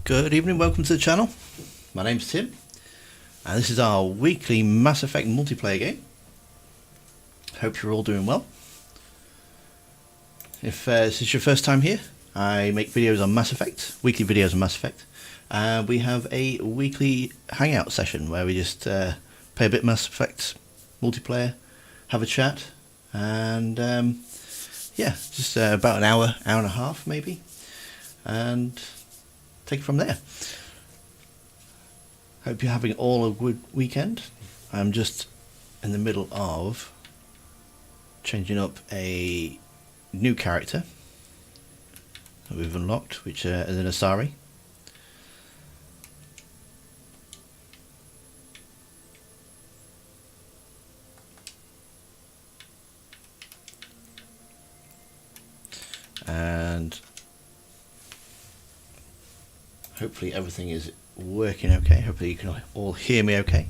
Good evening, welcome to the channel. My name's Tim and this is our weekly Mass Effect multiplayer game. Hope you're all doing well. If this is your first time here, I make videos on Mass Effect, weekly videos on Mass Effect. We have a weekly hangout session where we just play a bit of Mass Effect multiplayer, have a chat, and yeah, just about an hour and a half maybe, and take it from there. Hope you're having all a good weekend. I'm just in the middle of changing up a new character that we've unlocked, which is an Asari. And hopefully everything is working okay. Hopefully you can all hear me okay.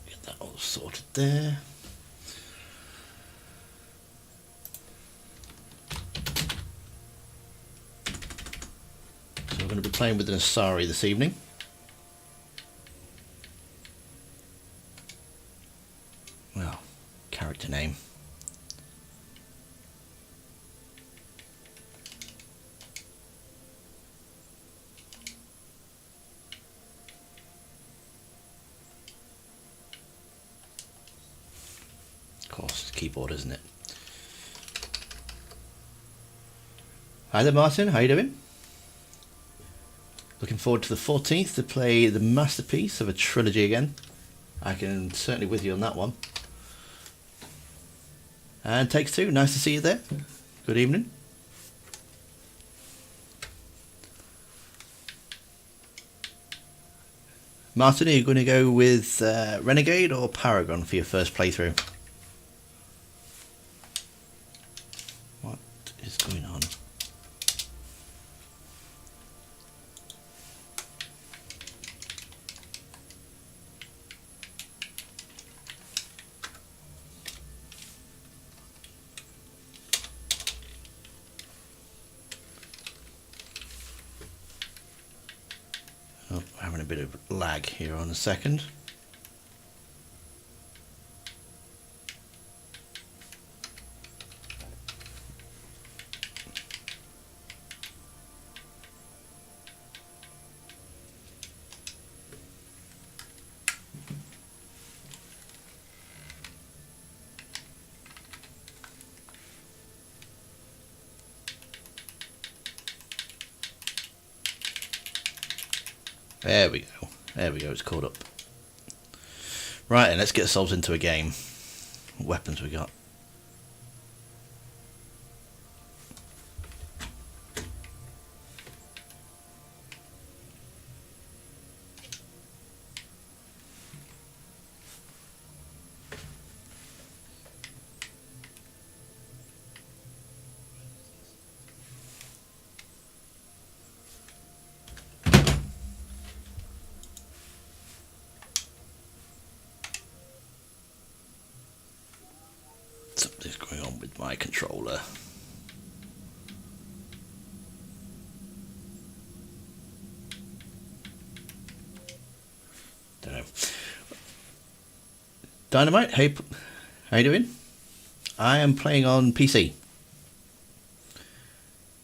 Get that all sorted there. We're going to be playing with an Asari this evening. Well, character name. Of course, it's keyboard, isn't it? Hi there, Martin. How you doing? Looking forward to the 14th to play the masterpiece of a trilogy again. I can certainly with you on that one. And Takes Two, nice to see you there. Good evening. Martin, are you going to go with Renegade or Paragon for your first playthrough? What is going on? Oh, having a bit of lag here on a second. There we go. There we go. It's caught up. Right, and let's get ourselves into a game. What weapons we got? Something's going on with my controller. Don't know. Dynamite, hey, how you doing? I am playing on PC.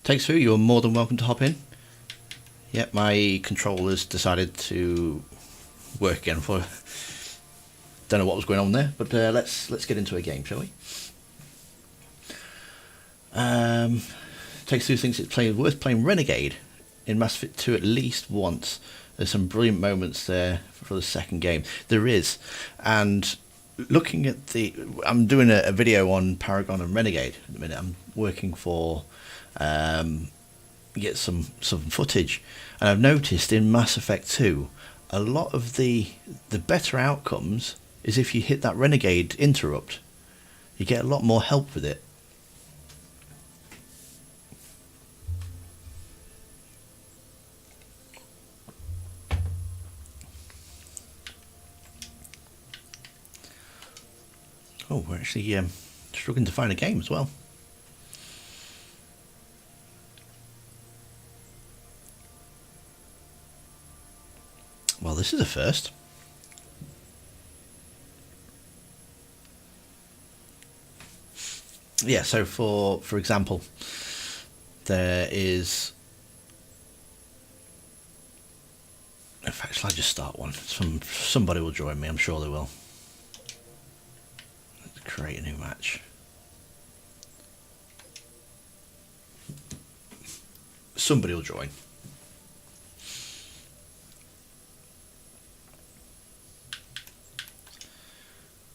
Takes Two, you're more than welcome to hop in. Yep, my controller's decided to work again for. Don't know what was going on there, but let's get into a game, shall we? Takes Two thinks it's worth playing Renegade in Mass Effect 2 at least once. There's some brilliant moments there for the second game. There is, and looking at I'm doing a video on Paragon and Renegade at the minute. I'm working for get some footage, and I've noticed in Mass Effect 2 a lot of the better outcomes is if you hit that Renegade interrupt. You get a lot more help with it. Oh, we're actually struggling to find a game as well. Well, this is a first. Yeah, so for example, there is... In fact, shall I just start one? Somebody will join me, I'm sure they will. Let's create a new match. Somebody will join.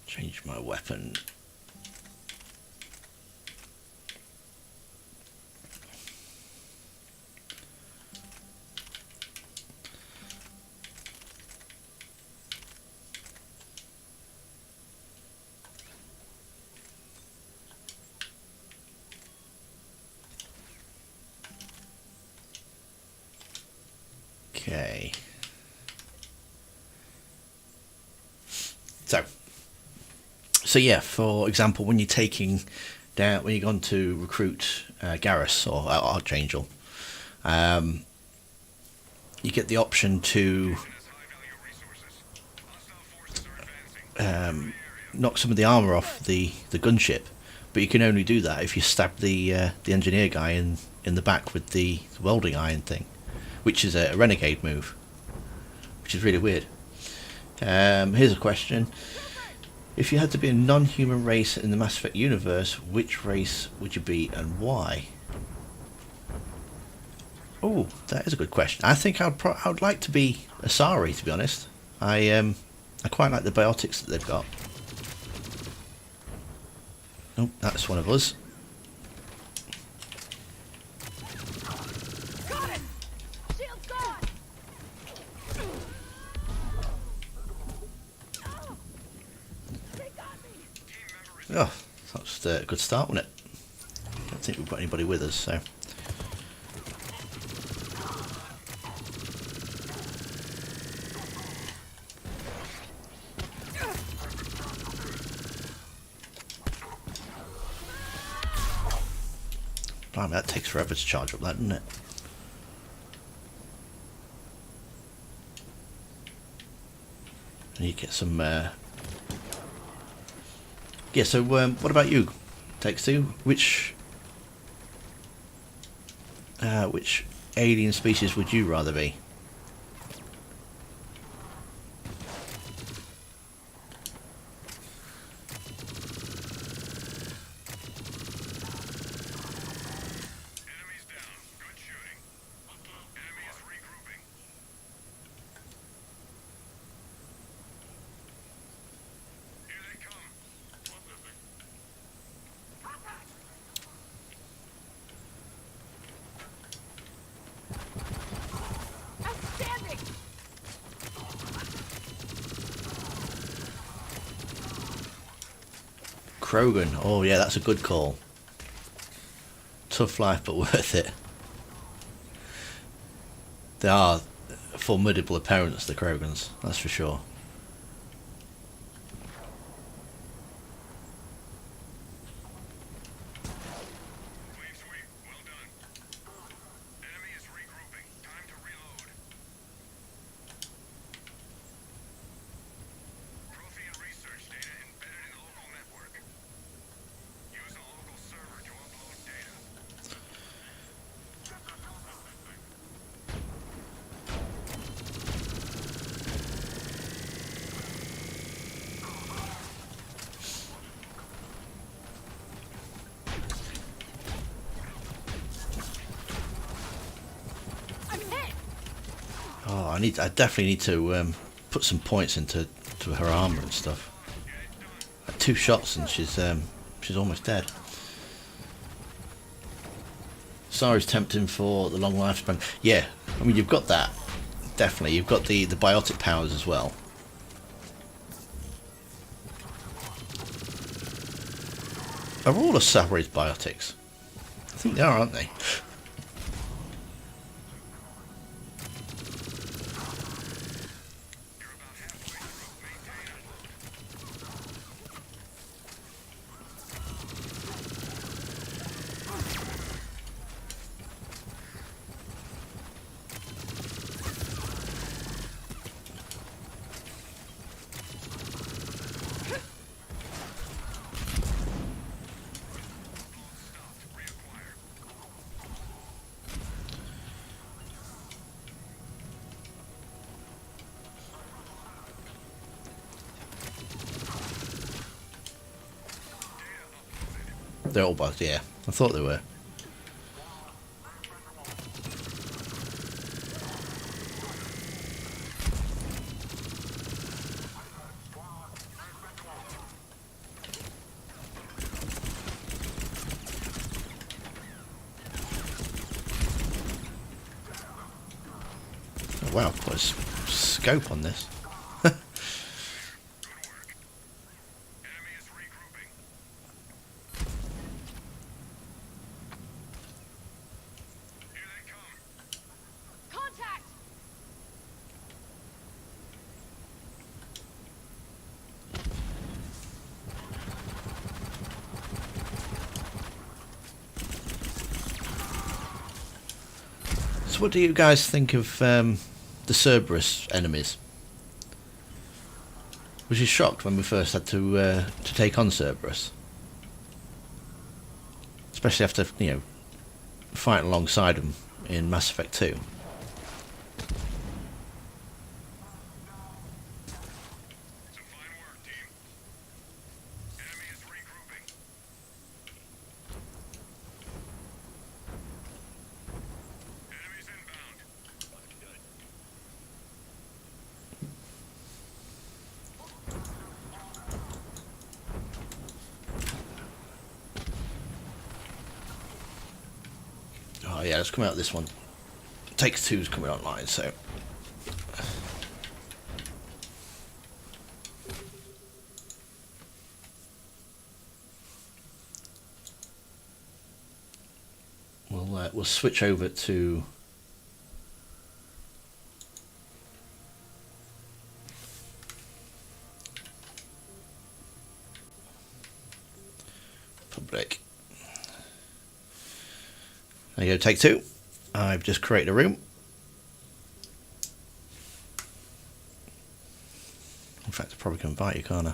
Change my weapon. Okay. So yeah, for example, when you're taking down, when you're going to recruit Garrus or Archangel, you get the option to knock some of the armor off the gunship, but you can only do that if you stab the engineer guy in the back with the welding iron thing, which is a renegade move, which is really weird. Here's a question. If you had to be a non-human race in the Mass Effect universe, which race would you be and why? Oh, that is a good question. I think I would like to be Asari, to be honest. I quite like the biotics that they've got. Oh, that's one of us. Oh, that's a good start, wasn't it? I don't think we've got anybody with us, so... Blimey, that takes forever to charge up that, doesn't it? And you get some... Yeah, so what about you, Takes Two? Which alien species would you rather be? Krogan. Oh yeah, that's a good call. Tough life but worth it. They are formidable opponents, the Krogans, that's for sure. Oh, I definitely need to put some points into her armor and stuff. Like 2 shots and she's almost dead. Sari's tempting for the long lifespan. Yeah, I mean you've got that. Definitely, you've got the biotic powers as well. Are all the sapphires biotics? I think they are, aren't they? They're all bugged, yeah. I thought they were. Oh, wow, put a scope on this. So what do you guys think of the Cerberus enemies? Was you shocked when we first had to take on Cerberus? Especially after, you know, fighting alongside them in Mass Effect 2. Oh yeah, let's come out this one. Takes Two's coming online, so we'll switch over to public. There you go, Take Two. I've just created a room. In fact, I probably can invite you, can't I?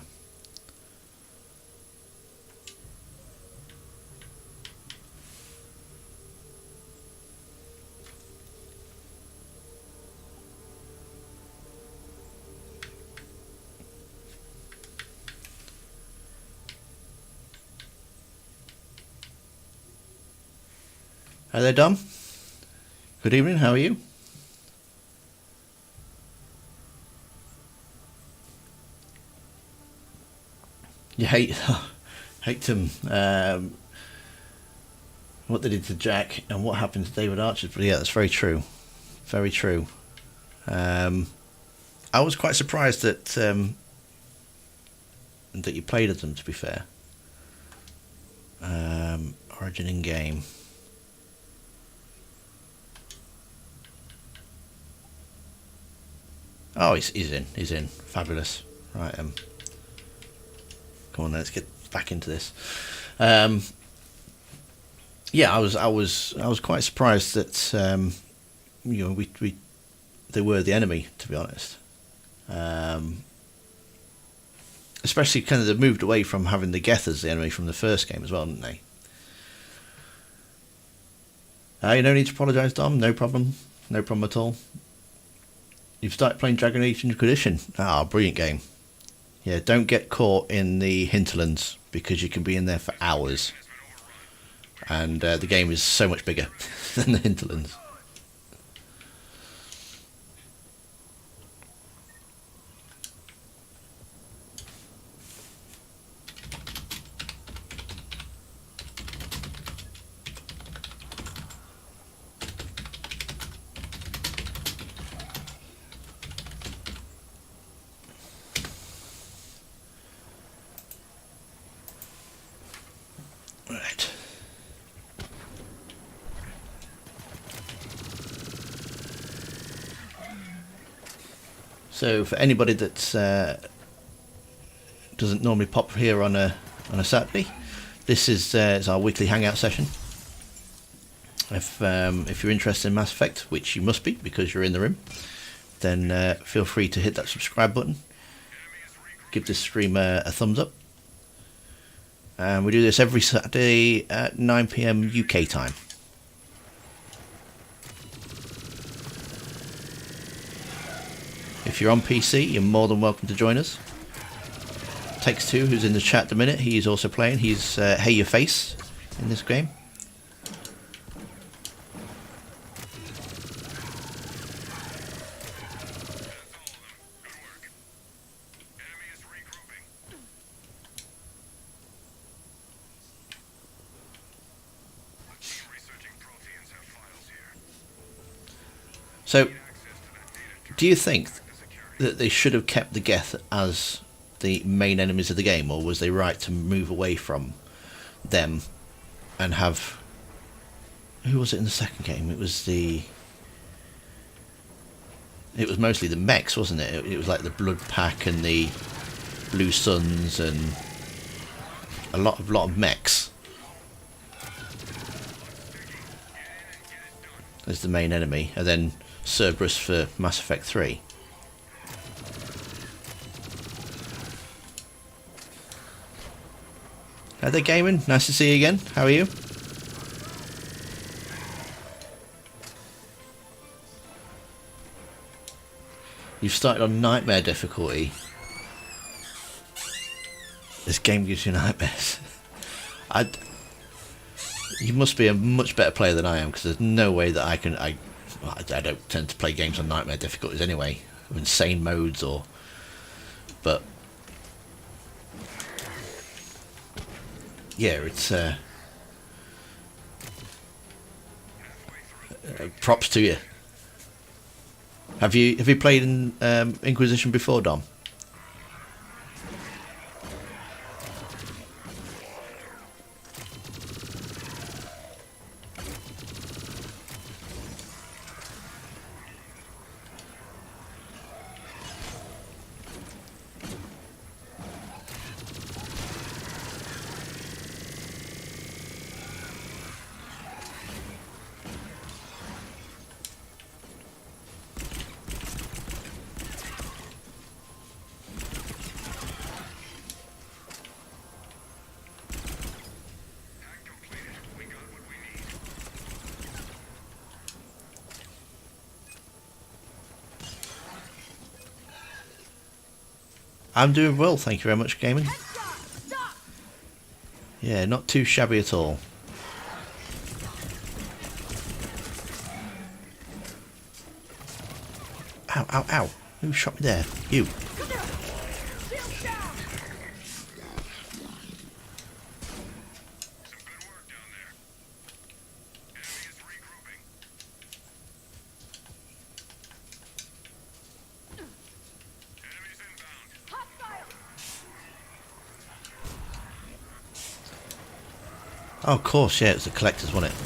Hi there, Dom. Good evening, how are you? You hate them, what they did to Jack and what happened to David Archer. But yeah, that's very true. Very true. I was quite surprised that you played as them, to be fair. Origin in game. Oh, he's in. He's in. Fabulous. Right. Come on, let's get back into this. Yeah, I was quite surprised that you know they were the enemy, to be honest. Especially kind of they moved away from having the Geth as the enemy from the first game as well, didn't they? You no need to apologise, Dom. No problem. No problem at all. You've started playing Dragon Age Inquisition. Ah, brilliant game. Yeah, don't get caught in the hinterlands because you can be in there for hours. And the game is so much bigger than the hinterlands. So for anybody that doesn't normally pop here on a Saturday, this is our weekly hangout session. If you're interested in Mass Effect, which you must be because you're in the room, then feel free to hit that subscribe button. Give this stream a thumbs up. And we do this every Saturday at 9 PM UK time. If you're on PC, you're more than welcome to join us. Takes Two, who's in the chat at the minute, he's also playing. He's Hey Your Face in this game. So, do you think that they should have kept the Geth as the main enemies of the game, or was they right to move away from them and have... Who was it in the second game? It was mostly the mechs, wasn't it? It was like the Blood Pack and the Blue Suns and a lot of mechs as the main enemy, and then Cerberus for Mass Effect 3. Hi there, Gaming. Nice to see you again. How are you? You've started on Nightmare difficulty. This game gives you nightmares. You must be a much better player than I am, because there's no way that I can... I don't tend to play games on Nightmare difficulties anyway, insane modes or... But... yeah, it's props to you. Have you played in Inquisition before, Dom? I'm doing well, thank you very much, Gaming. Yeah, not too shabby at all. Ow, ow, ow. Who shot me there? You. Oh, of course, yeah, it was the collectors, wasn't it?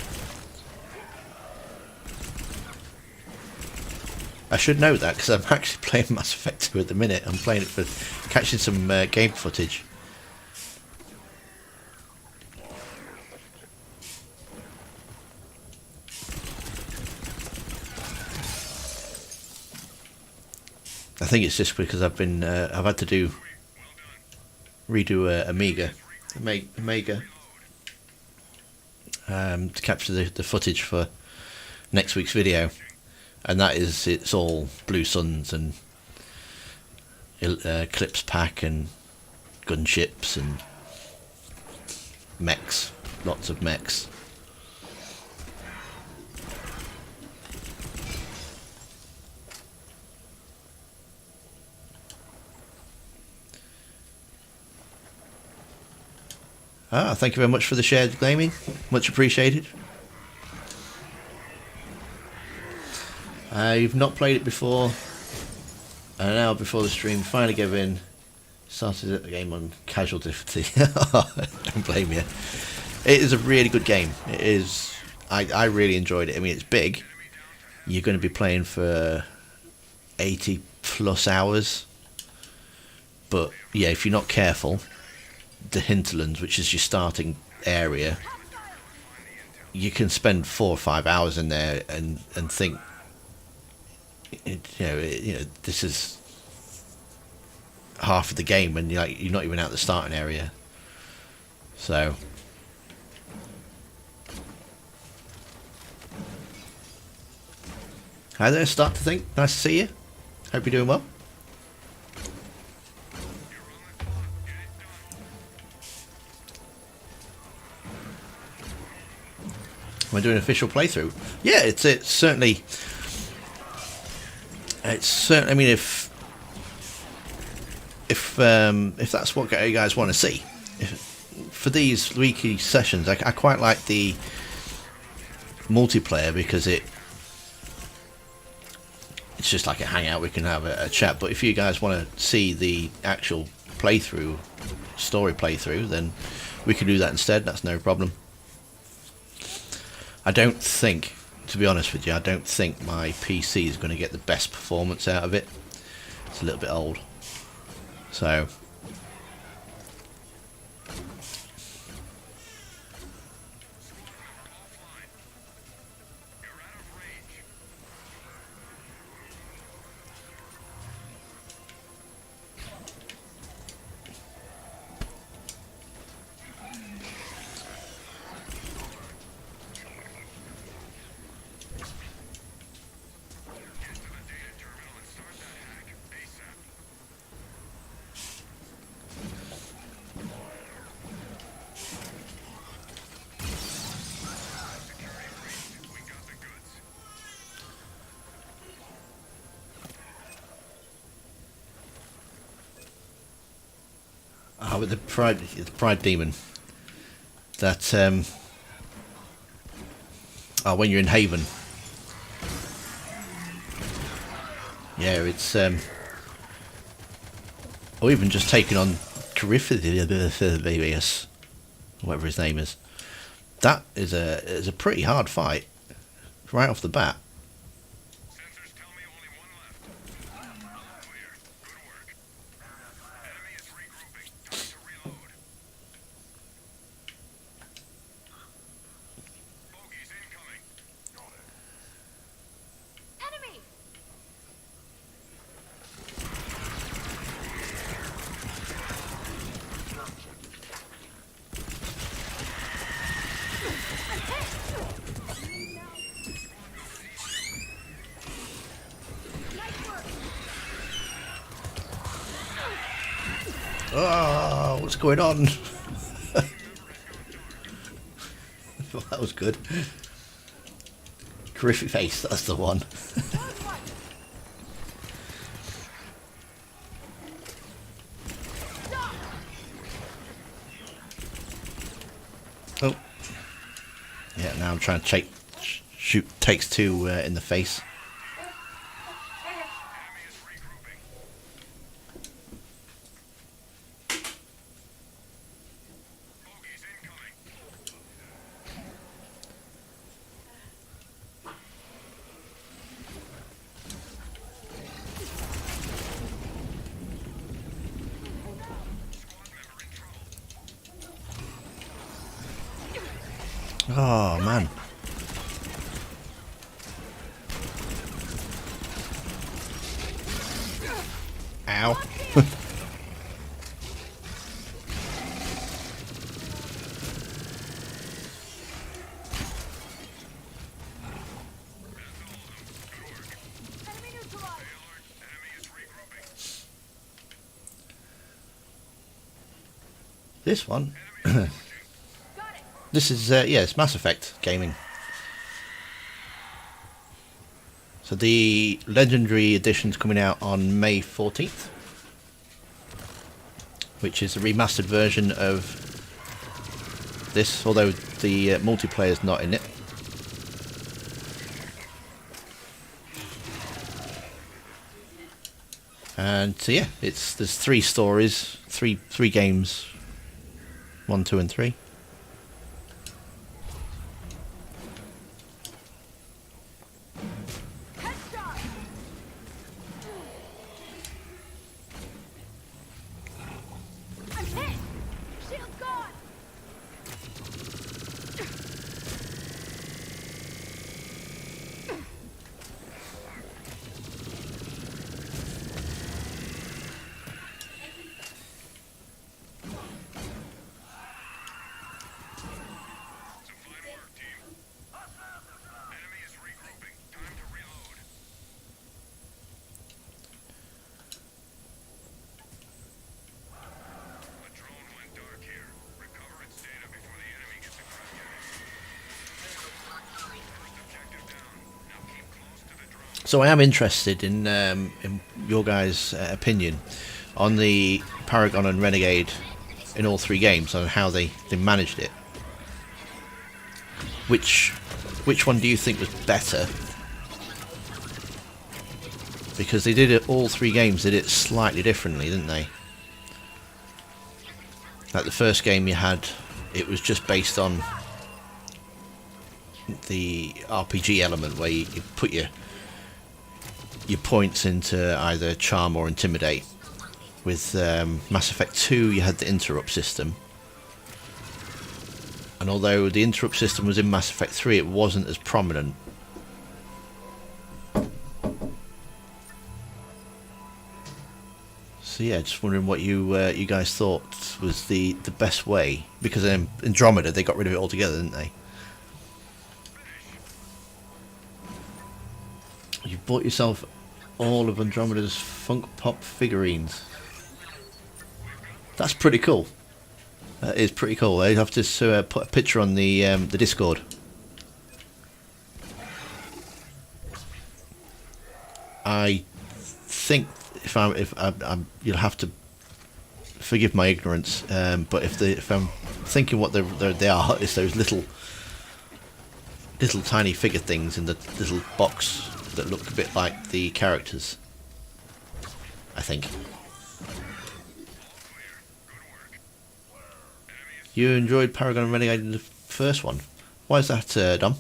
I should know that, because I'm actually playing Mass Effect 2 at the minute. I'm playing it for catching some game footage. I think it's just because I've had to redo Amiga to capture the footage for next week's video, and it's all Blue Suns and Eclipse Pack and gunships and mechs, lots of mechs. Thank you very much for the shared gaming. Much appreciated. You've not played it before. An hour before the stream, finally gave in. Started the game on casual difficulty. Don't blame you. It is a really good game. It is. I really enjoyed it. I mean, it's big. You're going to be playing for 80 plus hours. But yeah, if you're not careful, the hinterlands, which is your starting area, you can spend 4 or 5 hours in there and think, this is half of the game, and you're not even out the starting area. So hi there, Start to Think. Nice to see you. Hope you're doing well. We're doing an official playthrough. Yeah, it's certainly. It's certainly. I mean, if that's what you guys want to see, for these weekly sessions, I quite like the multiplayer because it's just like a hangout. We can have a chat. But if you guys want to see the actual story playthrough, then we can do that instead. That's no problem. I don't think, to be honest with you, I don't think my PC is going to get the best performance out of it. It's a little bit old. So with the pride demon, that when you're in Haven, yeah, it's or even just taking on Corypheus, whatever his name is. That is a pretty hard fight right off the bat. Oh, what's going on? Well, that was good. Terrific face, that's the one. Oh. Yeah, now I'm trying to shoot takes two in the face. Oh man. Ow. This one. This is yeah, it's Mass Effect gaming. So the Legendary Edition's coming out on May 14th, which is a remastered version of this, although the multiplayer's not in it. And so yeah, there's 3 stories, three games, 1, 2, and 3. So I am interested in your guys' opinion on the Paragon and Renegade in all three games, on how they managed it. Which one do you think was better? Because they did it, all three games did it slightly differently, didn't they? Like the first game you had, it was just based on the RPG element where you put your points into either charm or intimidate. With Mass Effect 2 you had the interrupt system, and although the interrupt system was in Mass Effect 3, it wasn't as prominent. So yeah, just wondering what you guys thought was the best way, because in Andromeda they got rid of it altogether, didn't they? You bought yourself all of Andromeda's Funk Pop figurines. That's pretty cool. That is pretty cool. I have to put a picture on the Discord. I think if I'm you'll have to forgive my ignorance, but if I'm thinking what they are, is those little tiny figure things in the little box that look a bit like the characters, I think. You enjoyed Paragon and Renegade in the first one. Why is that, Dom?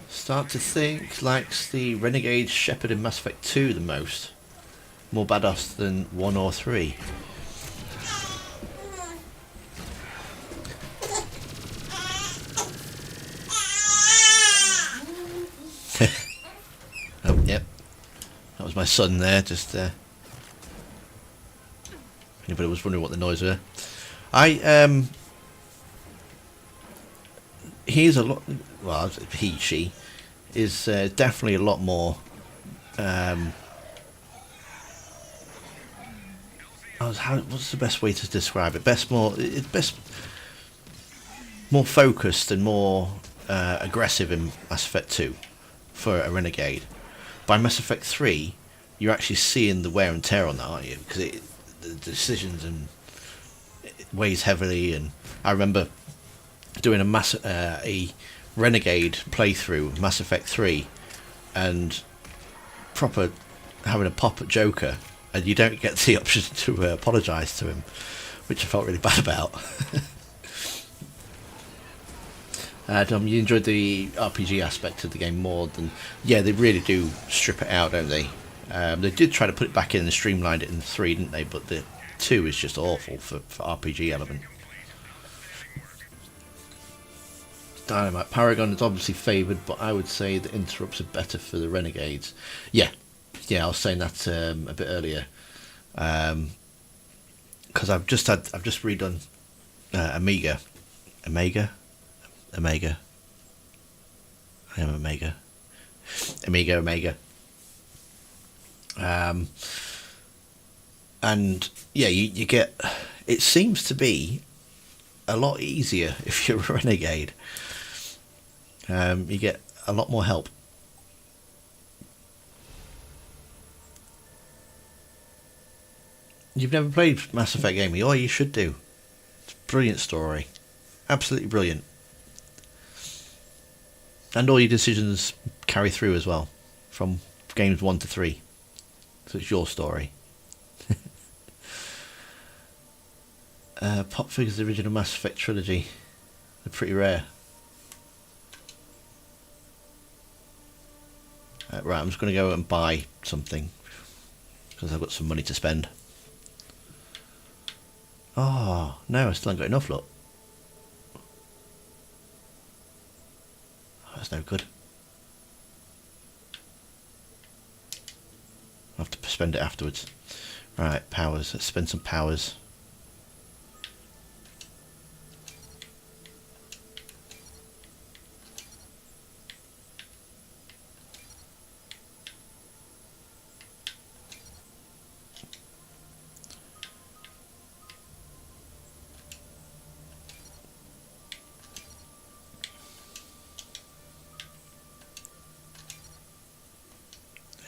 Start to think likes the Renegade Shepherd in Mass Effect 2 the most. More badass than 1 or 3. Oh, yep. That was my son there, just anybody was wondering what the noise were. He's a lot, well, she is definitely a lot more what's the best way to describe it? More focused and more aggressive in Mass Effect 2 for a Renegade. By Mass Effect 3 you're actually seeing the wear and tear on that, aren't you? Because the decisions, and it weighs heavily. And I remember doing a Renegade playthrough, Mass Effect 3, and proper having a pop at Joker, and you don't get the option to apologise to him, which I felt really bad about. Dom, you enjoyed the RPG aspect of the game more than... Yeah, they really do strip it out, don't they? They did try to put it back in and streamlined it in 3, didn't they? But the 2 is just awful for RPG element. Dynamite Paragon is obviously favoured, but I would say the interrupts are better for the Renegades. Yeah, I was saying that a bit earlier, because I've just redone Omega. I am Omega. And yeah, you get. It seems to be a lot easier if you're a Renegade. You get a lot more help. You've never played Mass Effect game? Oh, you should do. It's a brilliant story. Absolutely brilliant. And all your decisions carry through as well, from games 1 to 3. So it's your story. Pop figures of the original Mass Effect trilogy. They're pretty rare. Right, I'm just going to go and buy something, because I've got some money to spend. Oh, no, I still haven't got enough, look. Oh, that's no good. I'll have to spend it afterwards. Right, powers. Let's spend some powers.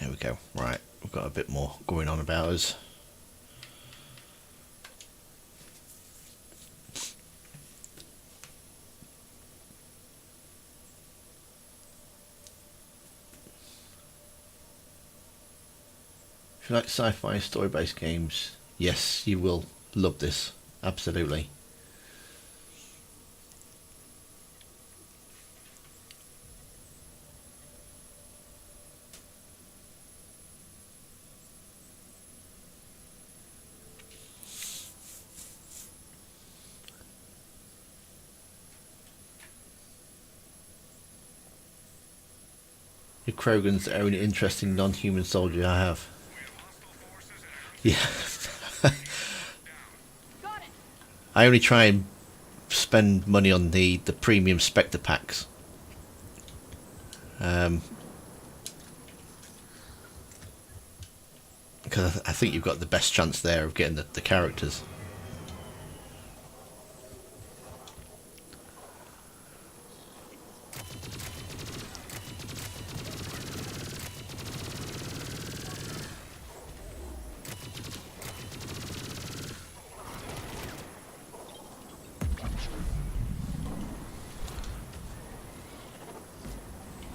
There we go. Right, we've got a bit more going on about us. If you like sci-fi story-based games, yes, you will love this. Absolutely. Your Krogan's the only interesting non-human soldier I have. Yeah. I only try and spend money on the premium Spectre packs. Because I think you've got the best chance there of getting the characters.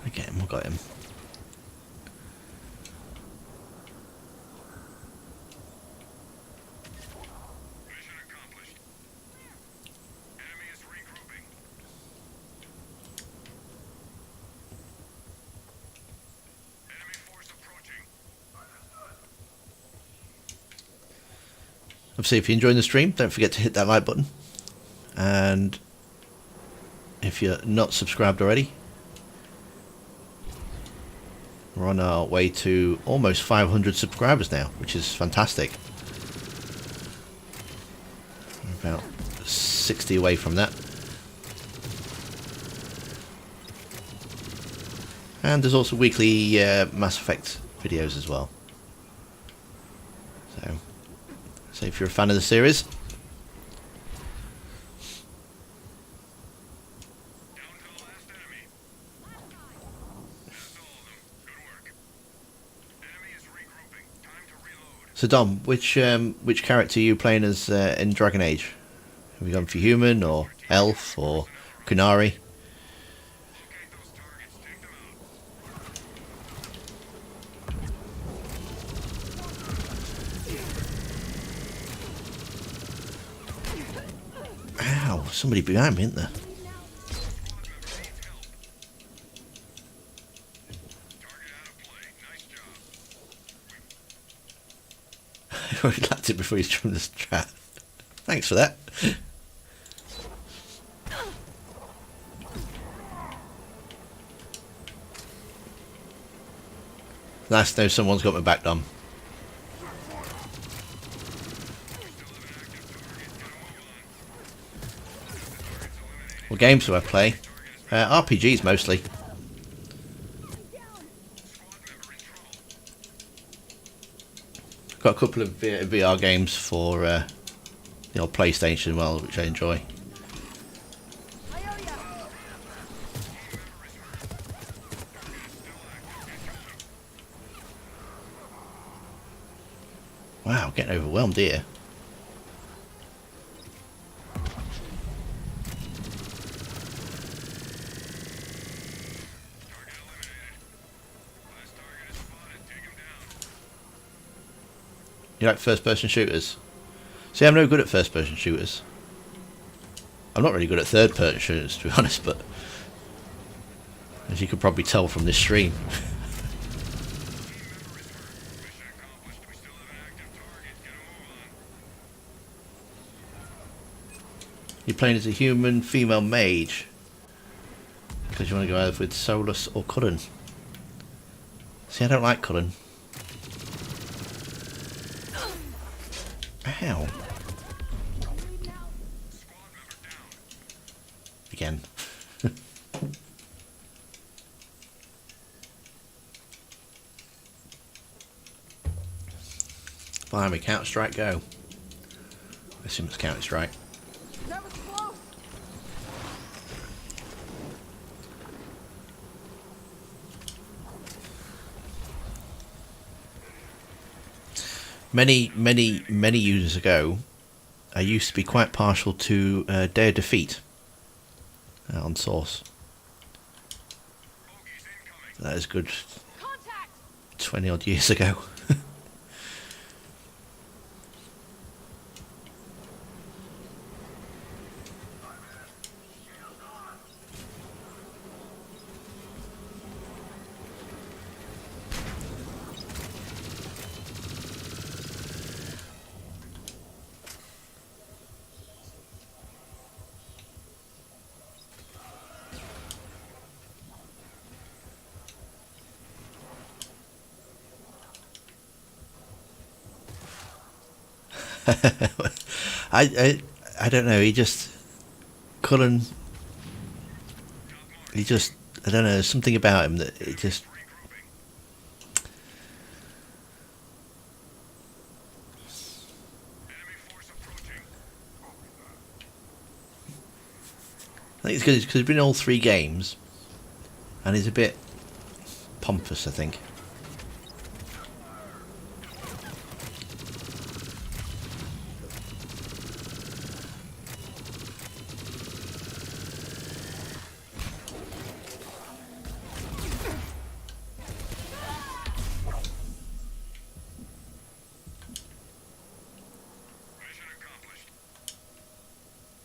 I get him, I got him. Mission accomplished. Enemy is regrouping. Enemy force approaching. Obviously, if you're enjoying the stream, don't forget to hit that like button. And if you're not subscribed already, we're on our way to almost 500 subscribers now, which is fantastic. We're about 60 away from that. And there's also weekly Mass Effect videos as well. So if you're a fan of the series, Down to the last enemy. That's all of them. Good work. Enemy is regrouping. Time to reload. so Dom, which character are you playing as in Dragon Age? Have you gone for human or elf or Kunari? Locate those targets. Take them out. Ow, somebody behind me, isn't there? Target out of play. Nice job. I already lapped it before he's from the strat. Thanks for that. Nice to know someone's got my back, Dom. What games do I play? RPGs mostly. Got a couple of VR games for the old PlayStation, well, which I enjoy. Wow, getting overwhelmed here. You like first-person shooters? See, I'm no good at first-person shooters. I'm not really good at third-person shooters, to be honest, but as you could probably tell from this stream. Mission accomplished. We still have an active target. Get a move on. playing as a human female mage. Because you want to go either with Solus or Cullen. See, I don't like Cullen. Ow. Again. Blimey, Counter Strike go. I assume it's Counter Strike. That was close. Many years ago, I used to be quite partial to Day of Defeat on Source. That is good. Contact. 20 odd years ago. I don't know. He just Cullen. He just I don't know. There's something about him that it just. I think it's because he's been in all 3 games, and he's a bit pompous, I think. Mission accomplished.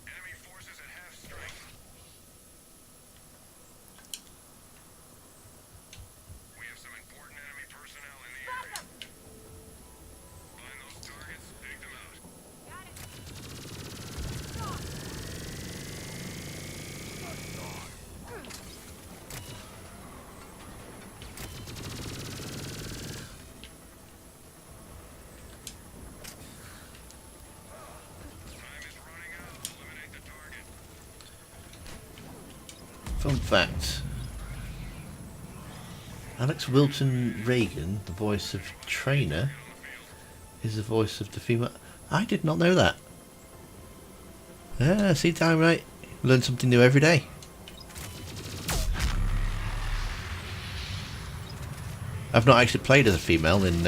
Enemy forces at half strength. We have some important enemy personnel in the area. Find those targets, take them out. Got it. Time is running out. Eliminate the target. Fun fact. Alex Wilton Reagan, the voice of Trainer, is the voice of the female. I did not know that. See, time right. Learn something new every day. I've not actually played as a female in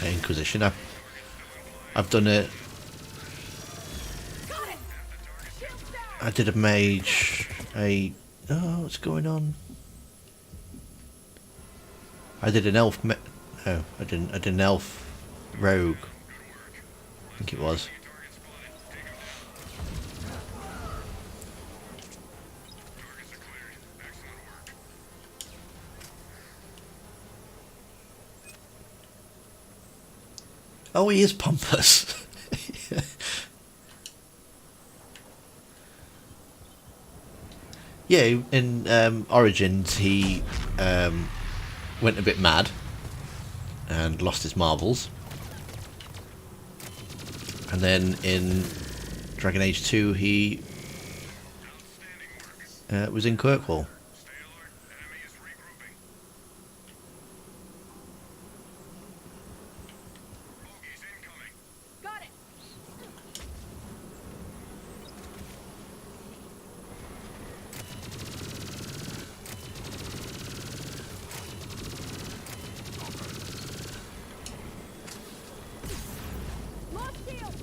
Inquisition. I've done it. Got it. Shields down. I did a mage. Oh, what's going on? I did an elf. No, I didn't. I did an elf rogue. I think it was. Target spotted. Take them out. Targets are cleared. Excellent work. Oh, he is pompous. Yeah, in Origins he went a bit mad and lost his marbles. And then in Dragon Age 2 he Outstanding work. was in Kirkwall. Stay alert. Enemy is regrouping. Bogies incoming. Got it. Lost shield.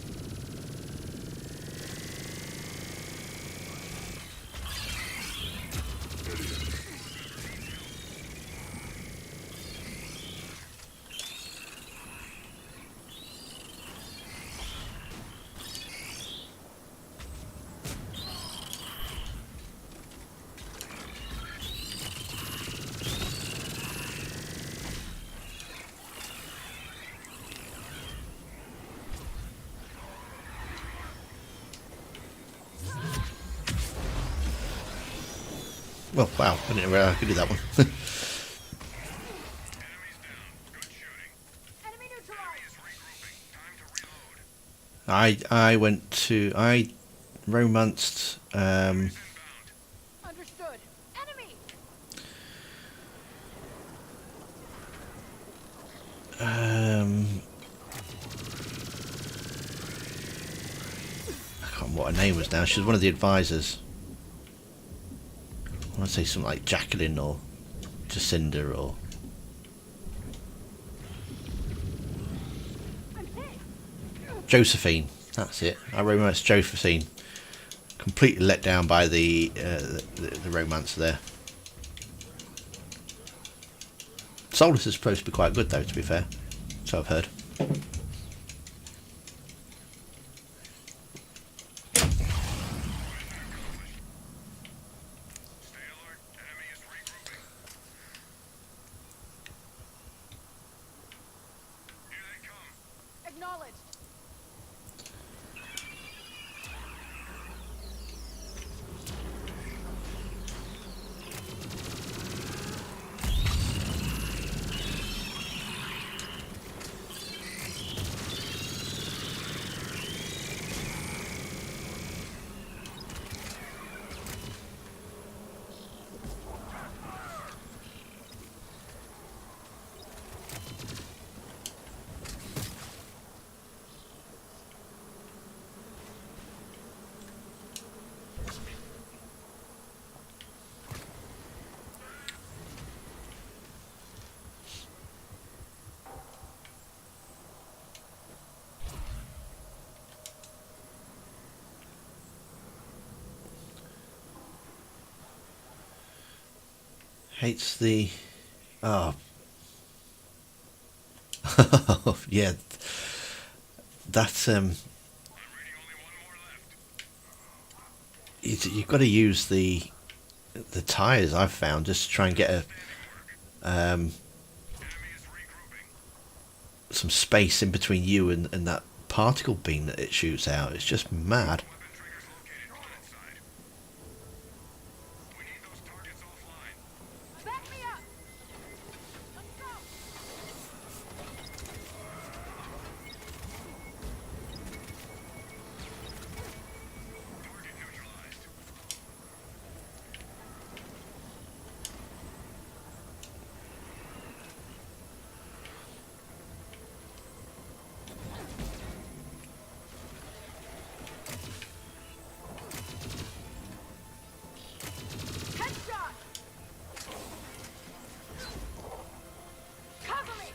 Well, wow, I didn't realize I could do that one. Enemies down. Good shooting. Enemy neutralized. Is regrouping. Time to reload. I romanced Inbound. Understood. Enemy. I can't remember what her name was now. She was one of the advisors. I want to say something like Jacqueline or Jacinda or I'm hit. Josephine. That's it. I romanced Josephine. Completely let down by the romance there. Solus is supposed to be quite good though, to be fair. So I've heard. Stay alert. Enemy is regrouping. Here they come. Acknowledged. Hates the. Oh. Yeah. That's I'm reading only one more left. you've got to use the tires I've found just to try and get a Enemy is regrouping. some space in between you and that particle beam that it shoots out. It's just mad. Weapon triggers located planet side. We need those targets offline. Back me up. Let's go. Target neutralized. Headshot. Cover me.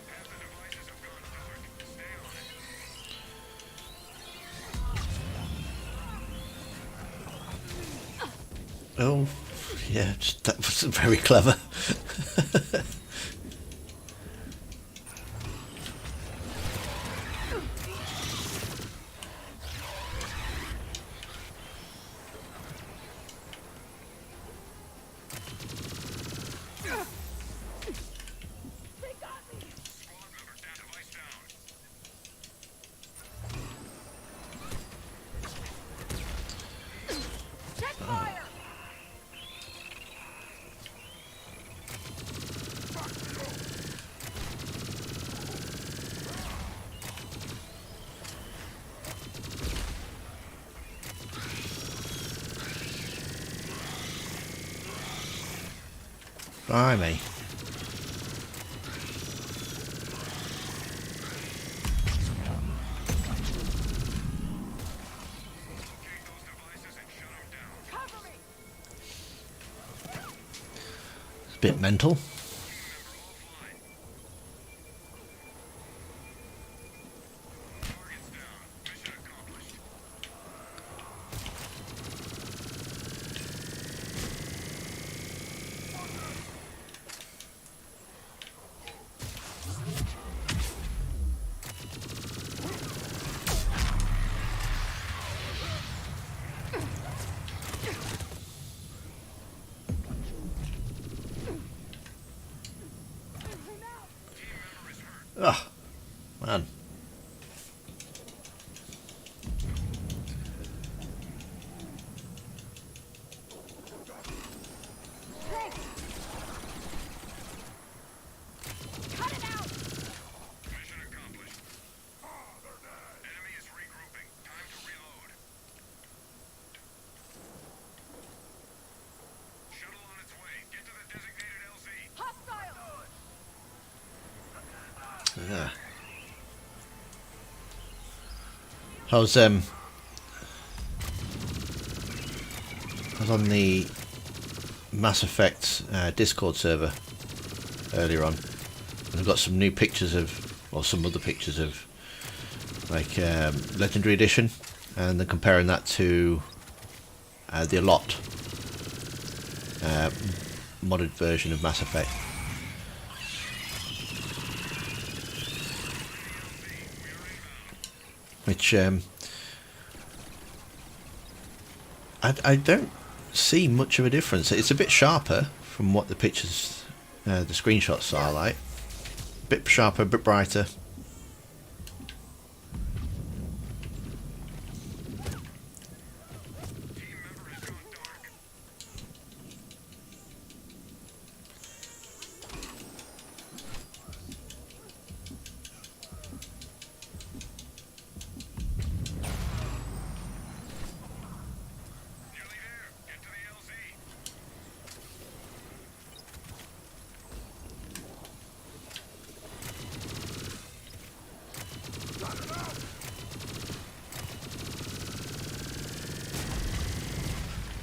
Half the devices have gone dark. Stay on it. Oh, yeah, that wasn't very clever. They got me. Squad member down. Device down. Check fire. Blimey. Locate those devices and shut them down. Cover me. It's a bit mental. Team member offline. Targets down. Mission accomplished. Ah, Man. Cut it out! Mission accomplished. Enemy is regrouping. Time to reload. Shuttle on its way. Get to the designated LZ. Hostile! Yeah. I was on the Mass Effect Discord server earlier on, and I've got some new pictures of, or some other pictures of, like Legendary Edition, and then comparing that to the Allot modded version of Mass Effect. Which I don't see much of a difference. It's a bit sharper from what the pictures, the screenshots are like. A bit sharper, a bit brighter. Team member has gone dark. Nearly there. Get to the LZ.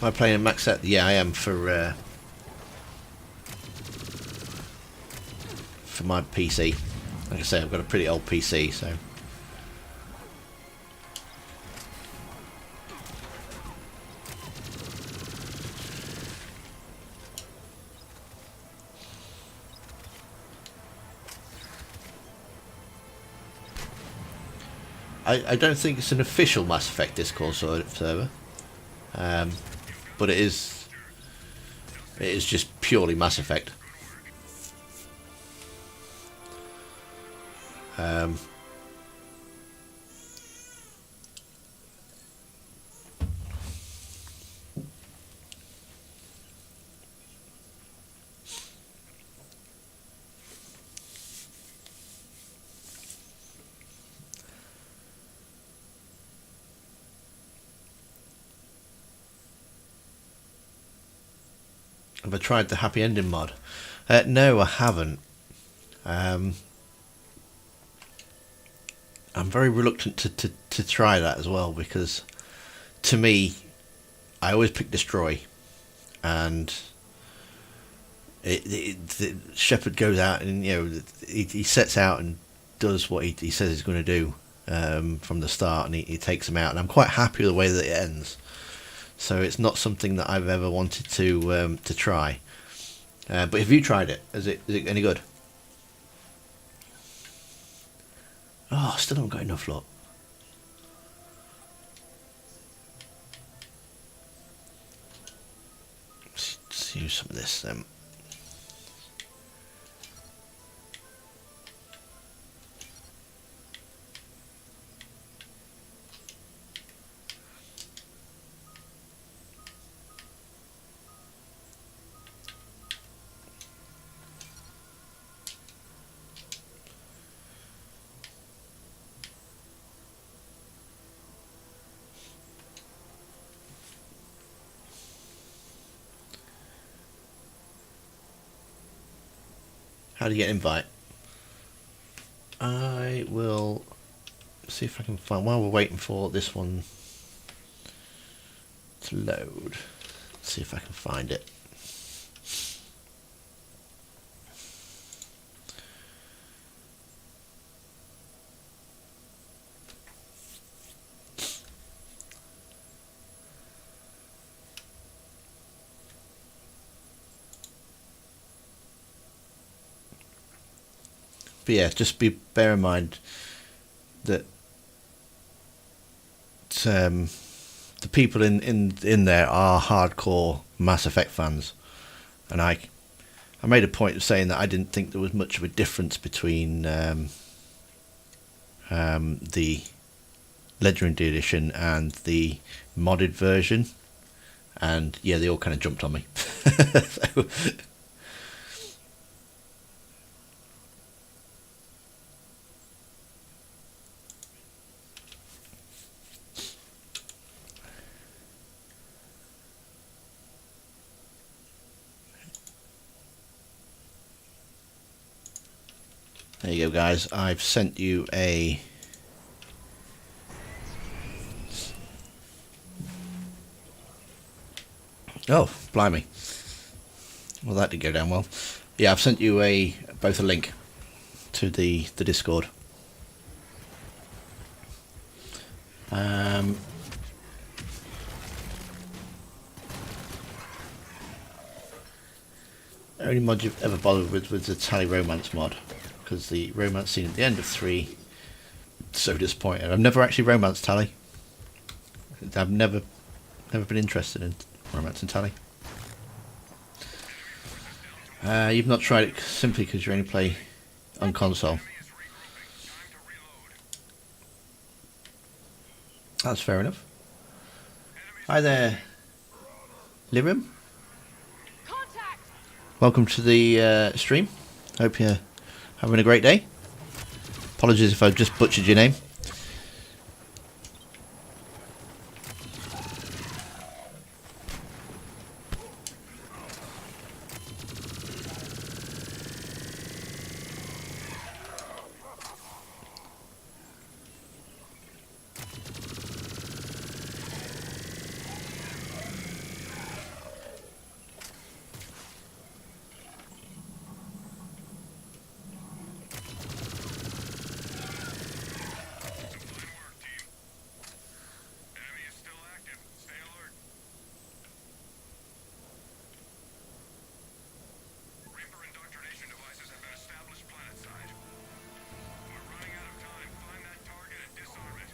Am I playing a max set? Yeah, I am for my PC. Like I say, I've got a pretty old PC, so. I don't think it's an official Mass Effect Discord server, but it is just purely Mass Effect. Have I tried the happy ending mod? No, I haven't. I'm very reluctant to try that as well, because to me, I always pick destroy, and the Shepard goes out and he sets out and does what he says he's going to do from the start, and he takes him out, and I'm quite happy with the way that it ends. So it's not something that I've ever wanted to try. But have you tried it? Is it any good? Oh, still haven't got enough luck. Let's use some of this then. How do you get invite? I will see if I can find, while we're waiting for this one to load, see if I can find it. But yeah, just bear in mind that the people in there are hardcore Mass Effect fans, and I made a point of saying that I didn't think there was much of a difference between the Legendary Edition and the modded version, and yeah, they all kind of jumped on me. So, there you go, guys. I've sent you a oh, blimey. Well, that did go down well. Yeah, I've sent you both a link to the Discord. Only mod you've ever bothered with was the Tally Romance mod, because the romance scene at the end of 3, so disappointing. I've never actually romanced Tally. I've never been interested in romance and Tally. You've not tried it simply because you only play on console. That's fair enough. Hi there, Lirim. Contact! Welcome to the stream. Hope you're having a great day. Apologies if I've just butchered your name. Enemy is still active. Stay alert. Reaper indoctrination devices have been established planetside. We're running out of time. Find that target and disarm it.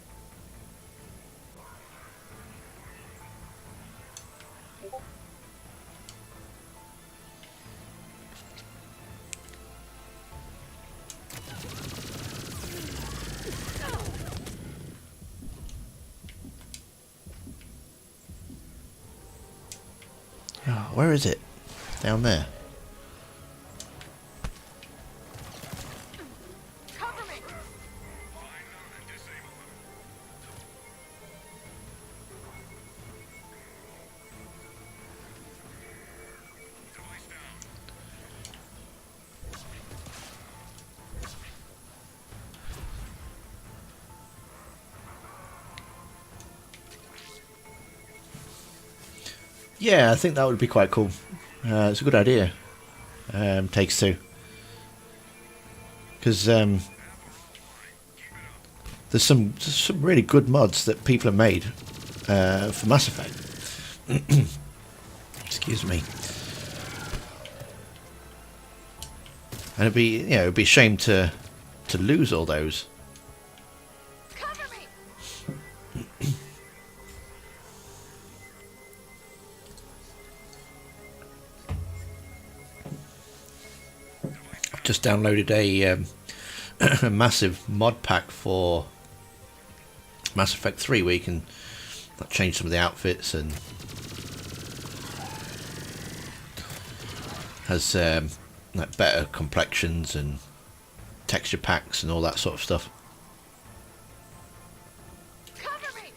Oh, where is it? Down there. Cover me! Find them and disable them. Device down. Yeah, I think that would be quite cool. It's a good idea. Takes Two. Because there's some really good mods that people have made for Mass Effect. Excuse me. And it'd be a shame to lose all those. Cover me! I've just downloaded a massive mod pack for Mass Effect 3 where you can change some of the outfits and has like better complexions and texture packs and all that sort of stuff. Cover me!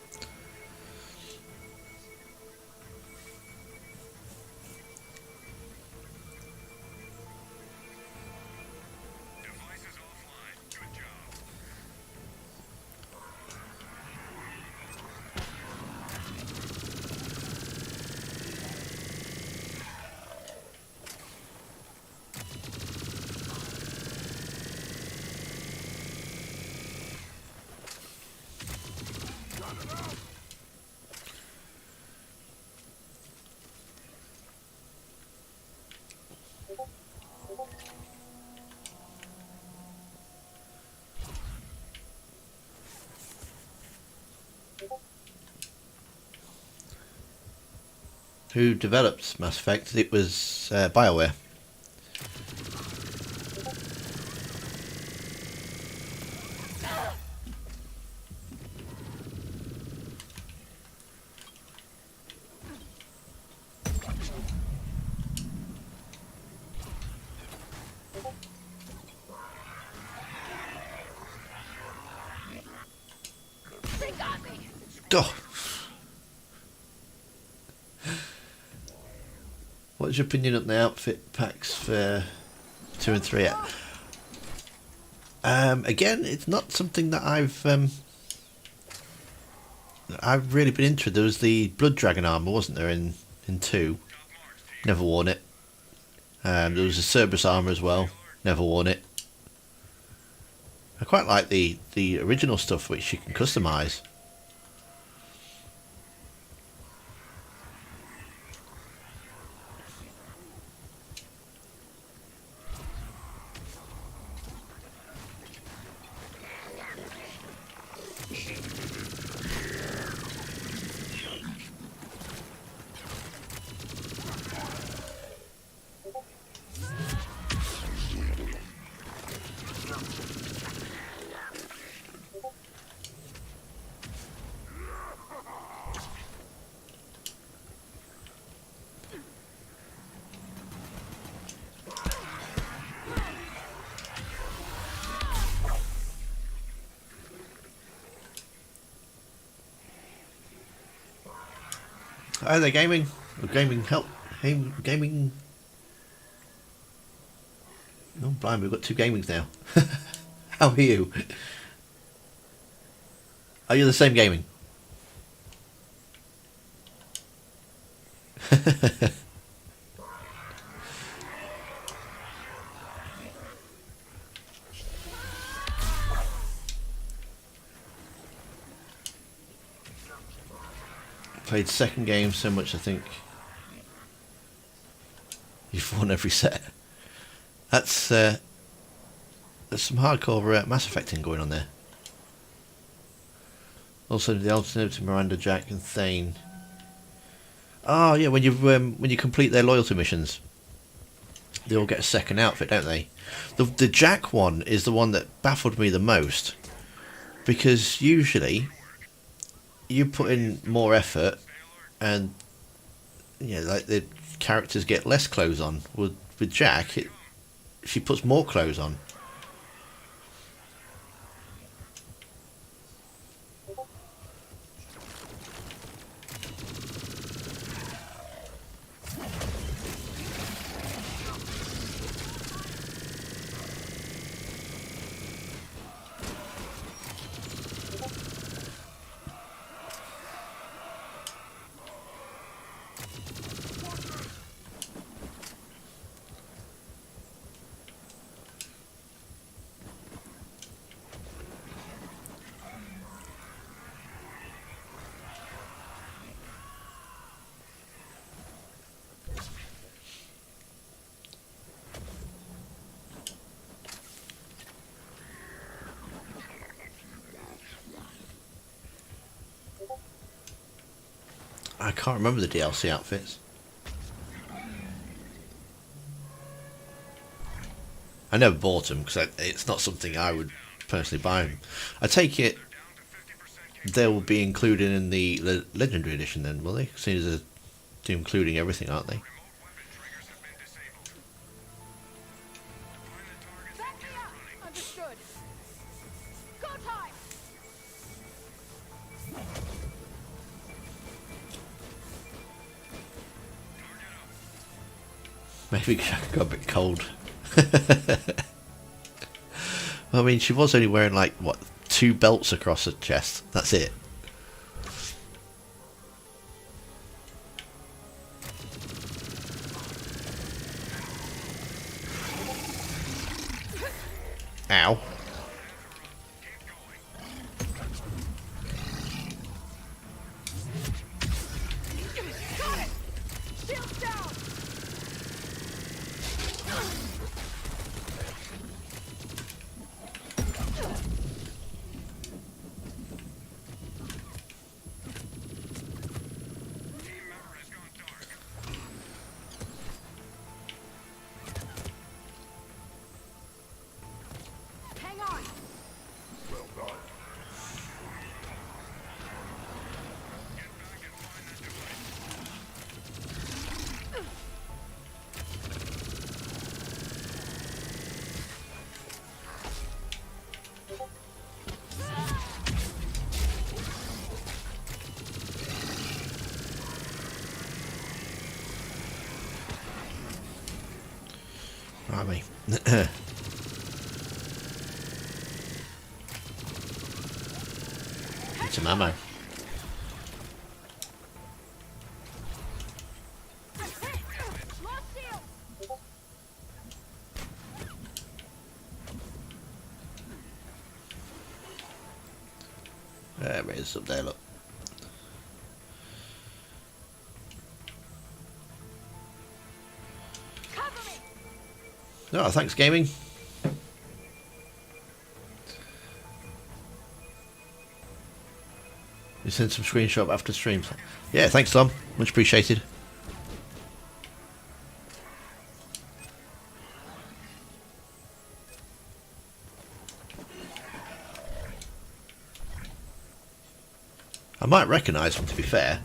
Device is offline. Good job. Who developed Mass Effect? It was BioWare. Oh. What's your opinion on the outfit packs for 2 and 3? Again, it's not something that I've really been into. There was the Blood Dragon armor, wasn't there, in 2? Never worn it. There was a Cerberus armor as well. Never worn it. I quite like the original stuff, which you can customize. Hi there, gaming. Gaming help. Gaming. Oh, blind, we've got 2 gamings now. How are you? Are you the same gaming? Played second game so much I think you've won every set. That's there's some hardcore Mass Effecting going on there. Also the alternative to Miranda, Jack and Thane. Oh yeah, when you complete their loyalty missions, they all get a second outfit, don't they? The Jack one is the one that baffled me the most, because usually you put in more effort and like the characters get less clothes on. With Jack, she puts more clothes on. I can't remember the DLC outfits. I never bought them because it's not something I would personally buy them. I take it they'll be included in the Legendary Edition then, will they? Seeing as they're including everything, aren't they? Back me up! Understood. Go time! Maybe Shaka got a bit cold. I mean, she was only wearing like, what, 2 belts across her chest. That's it. Ow. Got it! Shields down! Hang Blimey. Need some ammo. Lost shield. There it is up there, look. Cover me. Oh, thanks, gaming. You sent some screenshot after streams. Yeah, thanks, Tom. Much appreciated. I might recognise them, to be fair,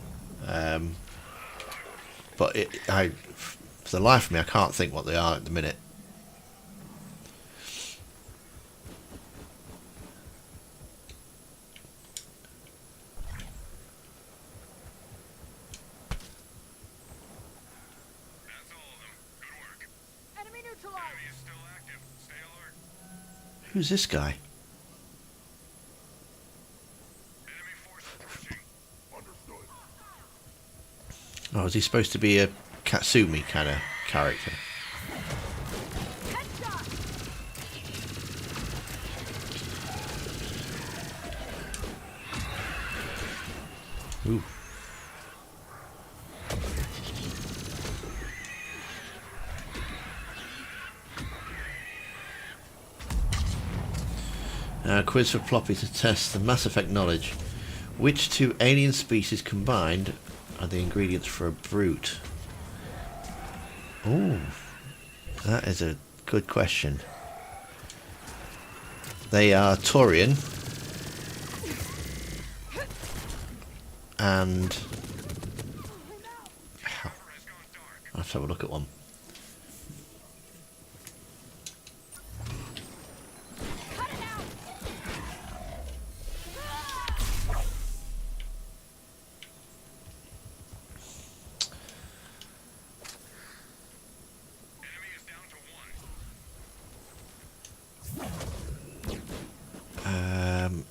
but for the life of me, I can't think what they are at the minute. That's all of them. Good work. Enemy neutralized. Enemy is still active. Stay alert. Who's this guy? Enemy force approaching. Understood. Oh, is he supposed to be a Katsumi kind of character? Headshot. Ooh. Quiz for Ploppy to test the Mass Effect knowledge. Which two alien species combined are the ingredients for a brute? Oh, that is a good question. They are Taurian and I'll have to have a look at one. Cut it out. Enemy is down to one.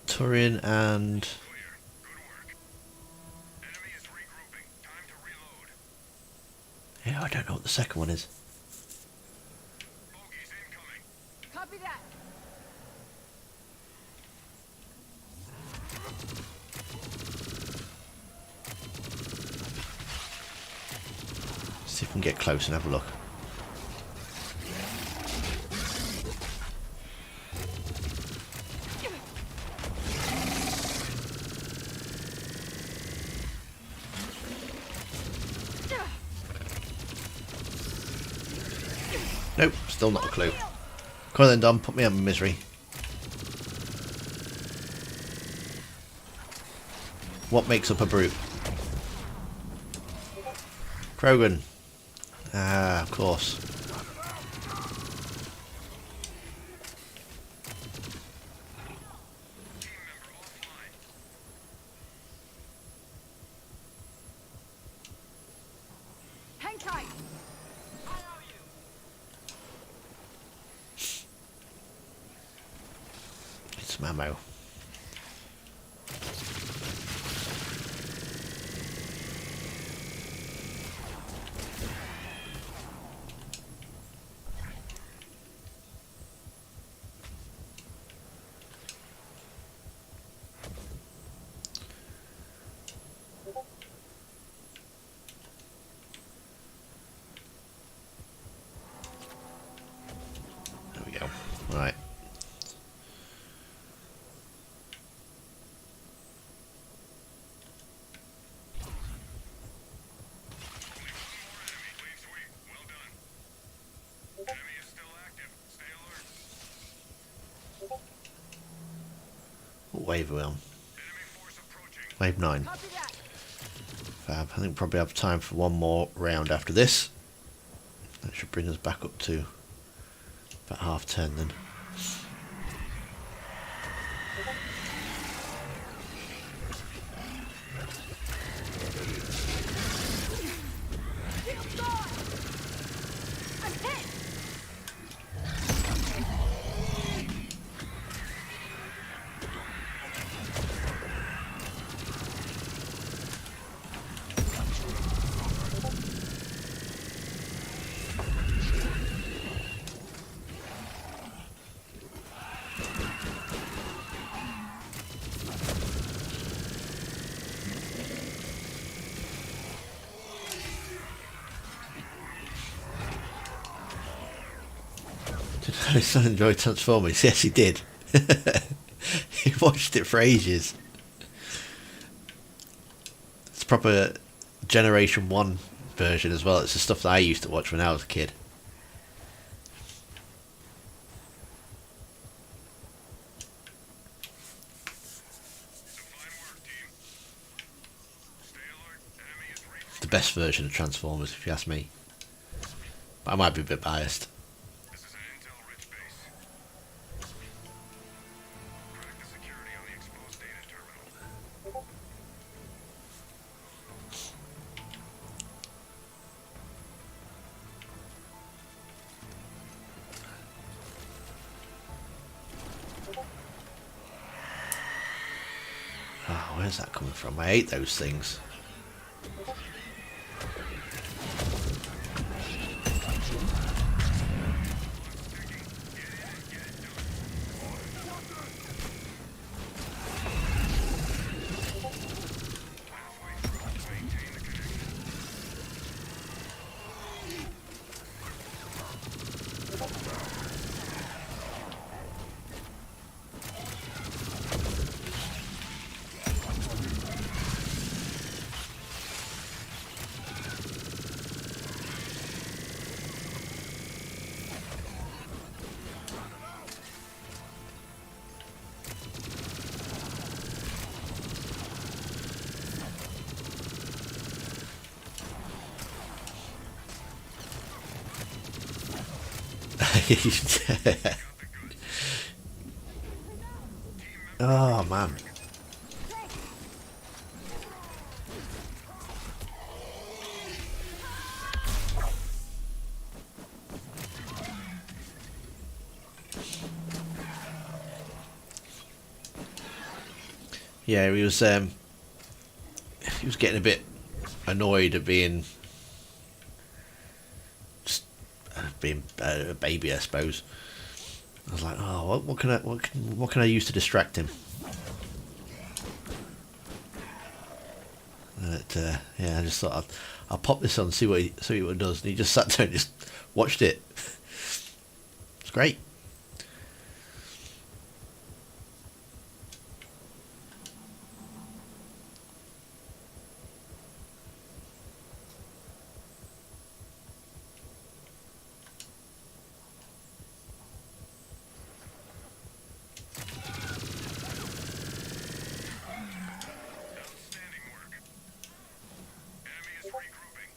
Taurian and Clear. Good work. Enemy is regrouping. Time to reload. yeah, I don't know what the second one is. Bogeys incoming. Copy that. See if we can get close and have a look. Nope, still not a clue. Come on then, Dom, put me out of my misery. What makes up a brute? Krogan. Ah, of course. Team member offline. Hang tight. Get some ammo. There we go. Right. Clean sweep. Well done. Enemy is still active. Stay alert. What wave are we on? Enemy force approaching. Wave 9. Copy that. Fab. I think we'll probably have time for one more round after this. That should bring us back up to about 10:30 then. Shield gone. I'm hit. His son enjoyed Transformers. Yes, he did. He watched it for ages. It's proper Generation 1 version as well. It's the stuff that I used to watch when I was a kid. The best version of Transformers, if you ask me. But I might be a bit biased. This is an intel-rich base. Crack the security on the exposed data terminal. Oh, where's that coming from? I hate those things. Oh man. Yeah, he was getting a bit annoyed at being just being a baby, I suppose. I was like, oh, what can I use to distract him? But, yeah, I just thought I'll pop this on, see what it does, and he just sat there and just watched it. It's great. Outstanding work. Enemy is regrouping.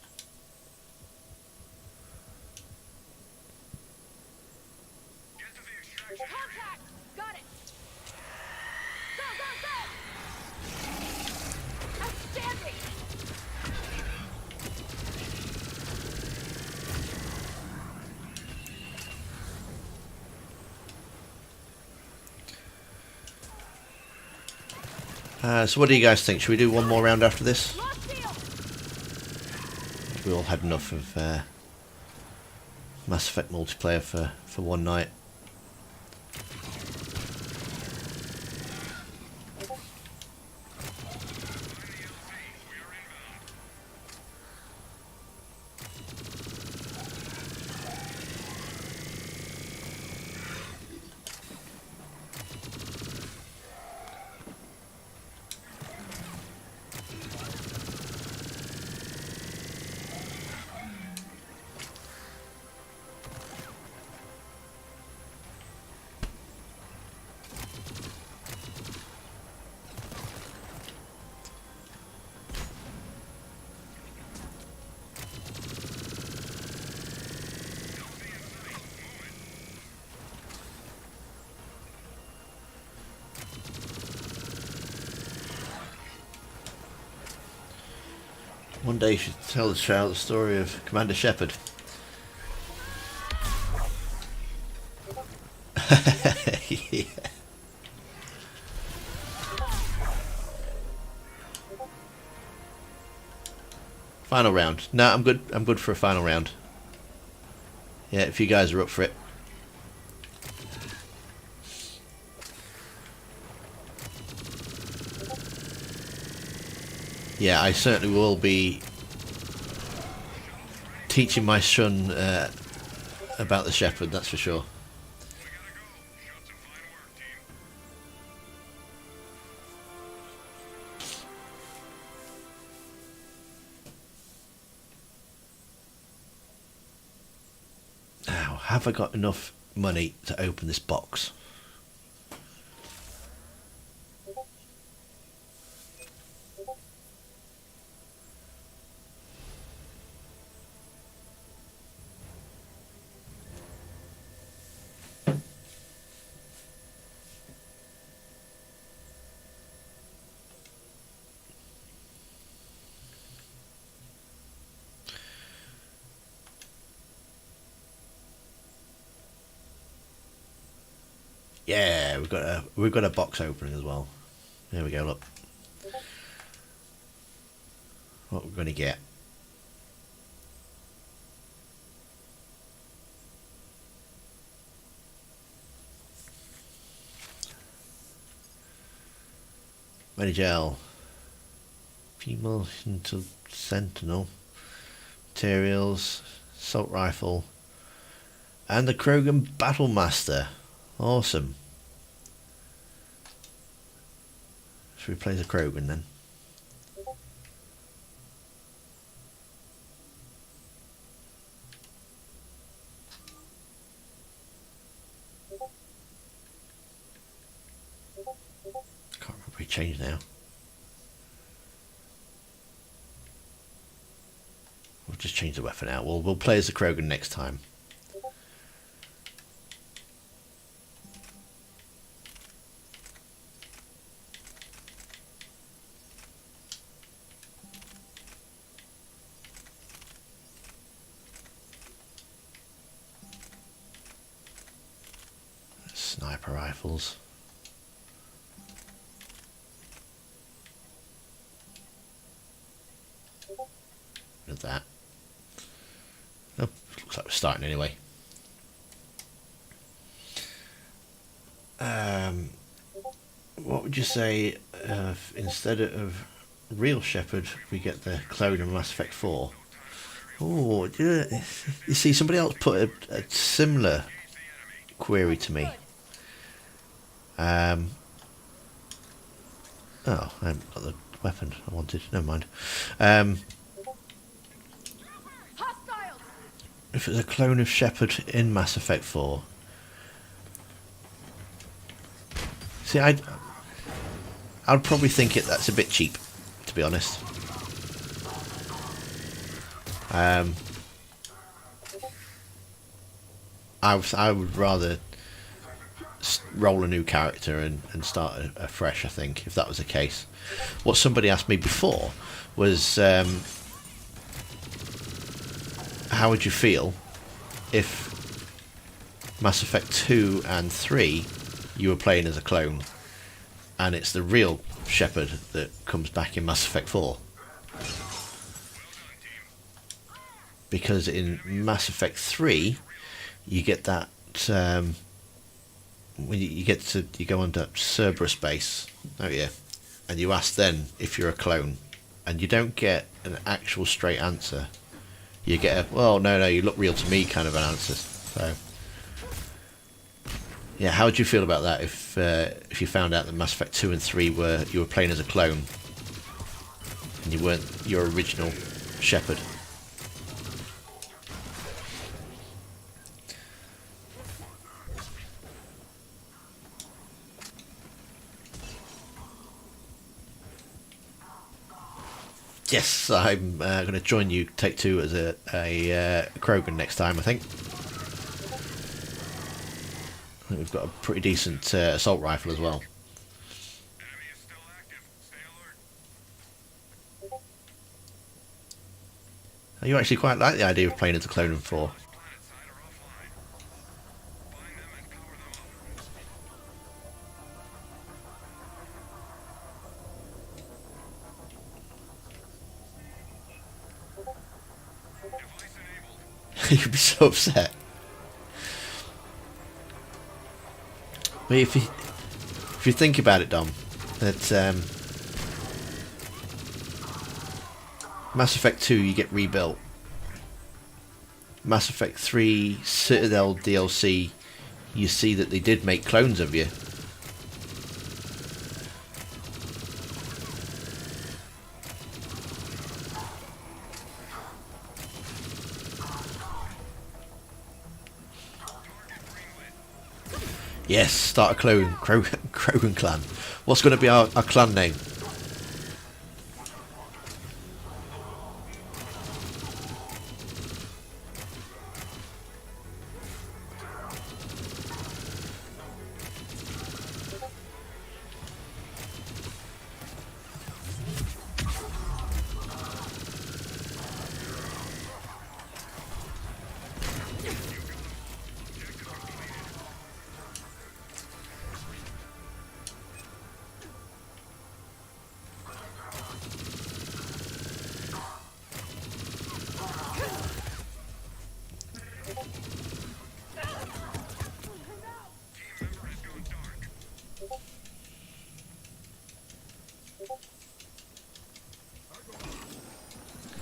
Get to the extraction area. Contact! Got it! Go, go, go! Outstanding! So what do you guys think? Should we do one more round after this? Lost seal! We all had enough of Mass Effect multiplayer for one night. One day you should tell the child the story of Commander Shepard. Yeah. Final round. No, I'm good. I'm good for a final round. Yeah, if you guys are up for it. Yeah, I certainly will be teaching my son about the Shepherd, that's for sure. have I got enough money to open this box? Yeah, we've got a box opening as well. There we go. Look, what we're going to get. Gel. Female into Sentinel. Materials. Assault rifle. And the Krogan Battlemaster. Awesome. Should we play the Krogan then? Can't remember he changed now. We'll just change the weapon out. We'll play as the Krogan next time. Sniper rifles. Look at that. Oh, looks like we're starting anyway. What would you say instead of real Shepherd we get the clone in Mass Effect 4? Oh, yeah. You see, somebody else put a similar query to me. Oh, I haven't got the weapon I wanted. Never mind. Hostiles! If it's a clone of Shepherd in Mass Effect 4. See, I'd probably think that's a bit cheap, to be honest. I would rather roll a new character and start afresh, I think, if that was the case. What somebody asked me before was, how would you feel if Mass Effect 2 and 3 you were playing as a clone and it's the real Shepherd that comes back in Mass Effect 4? Because in Mass Effect 3 you get that when you go onto Cerberus base, don't you? And you ask then if you're a clone, and you don't get an actual straight answer. You get a, well, no, you look real to me kind of an answer. So, yeah, how would you feel about that if you found out that Mass Effect 2 and 3 you were playing as a clone, and you weren't your original Shepherd? Yes, I'm going to join you, Take Two, as a Krogan next time, I think. I think we've got a pretty decent assault rifle as well. Enemy is still active. Stay alert. You actually quite like the idea of playing as a clone in 4. Planet side are offline. Find them and power them up. Device enabled. You'd be so upset. But if you think about it, Dom, that Mass Effect 2 you get rebuilt. Mass Effect 3 Citadel DLC, you see that they did make clones of you. Yes, start a Krogan clan. What's going to be our clan name?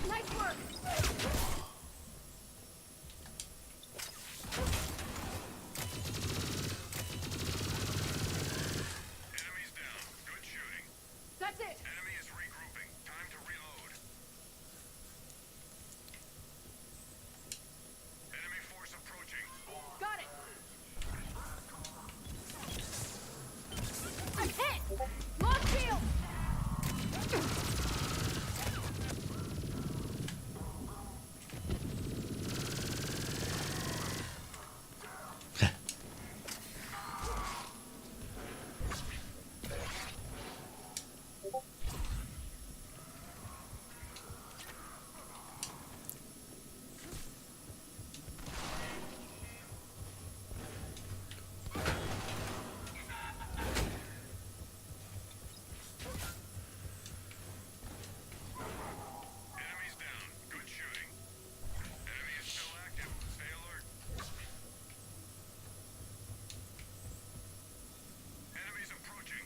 Nice work. Enemies down. Good shooting. That's it. Enemy is regrouping. Time to reload. Enemy force approaching. Got it. I'm hit. Lost shield. Enemies down. Good shooting. Enemy is still active. Stay alert. Enemies approaching.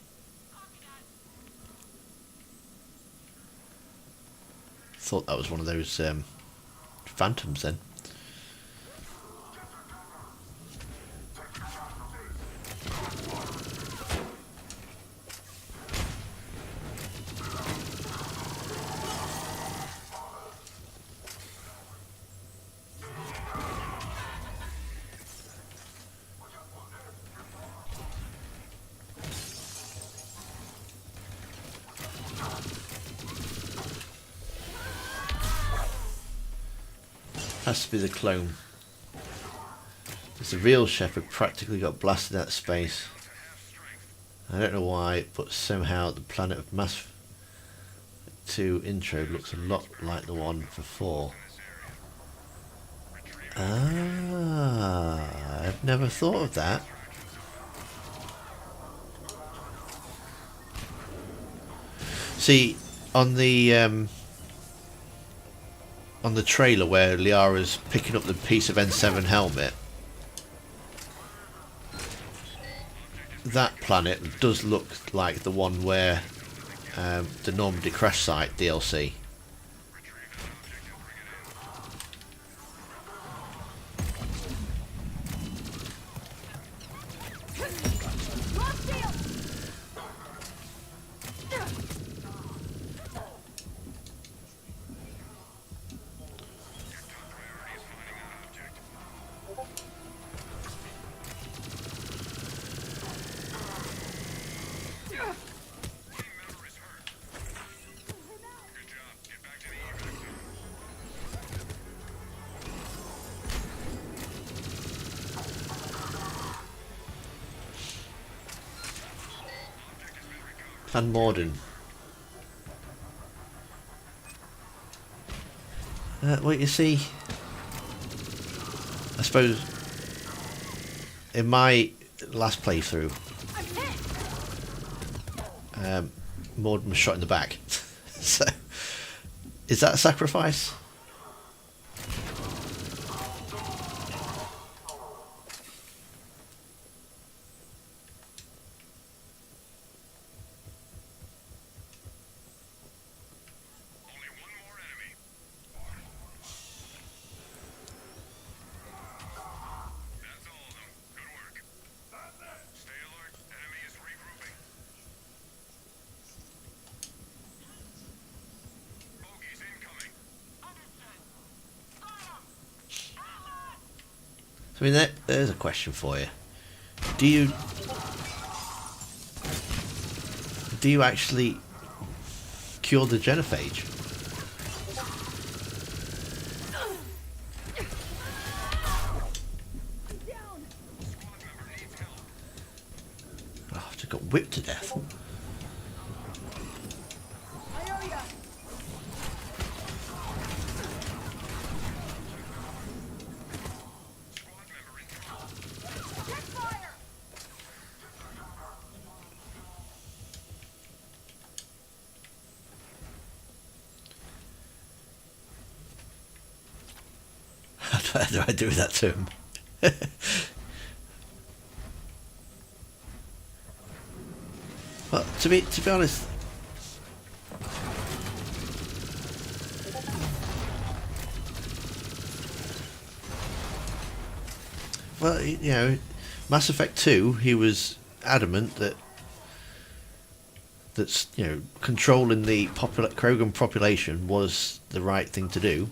Thought that was one of those phantoms then. Has to be the clone. Because the real Shepherd practically got blasted out of space. I don't know why, but somehow the planet of Mass 2 intro looks a lot like the one for 4. Ah, I've never thought of that. See, on the trailer where Liara's picking up the piece of N7 helmet, that planet does look like the one where the Normandy crash site DLC. Lost shield. Priority is finding that object. Team member is hurt. Good job. Get back to the evac zone. Object has been recovered. Van Morden. Well, you see, I suppose in my last playthrough, I'm hit. Morden was shot in the back. So, is that a sacrifice? Only one more enemy. That's all of them. Good work. Stay alert. Enemy is regrouping. Bogies incoming. I mean, there's a question for you. Do you do you actually cure the genophage? Oh, I've just got whipped to death. How do I do that to him? Well, to be honest, well, you know, Mass Effect 2, he was adamant that's controlling the Krogan population was the right thing to do.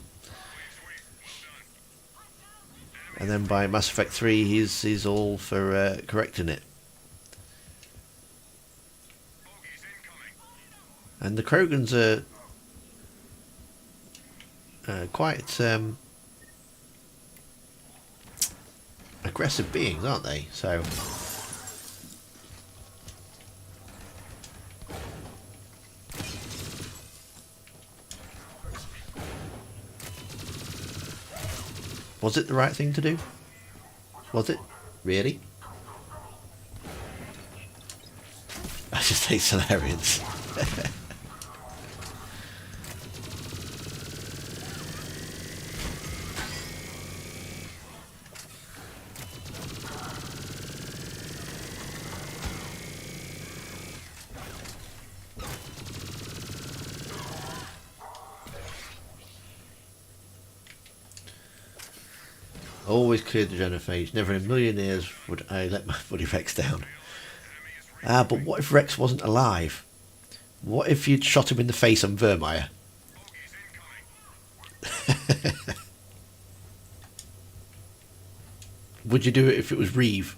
And then by Mass Effect 3, he's all for correcting it. And the Krogans are quite aggressive beings, aren't they? So was it the right thing to do? Was it? Really? I just hate Solarians. Always cleared the genophage. Never in a million years would I let my buddy Rex down. But what if Rex wasn't alive? What if you'd shot him in the face on Vermeer? Would you do it if it was Reeve?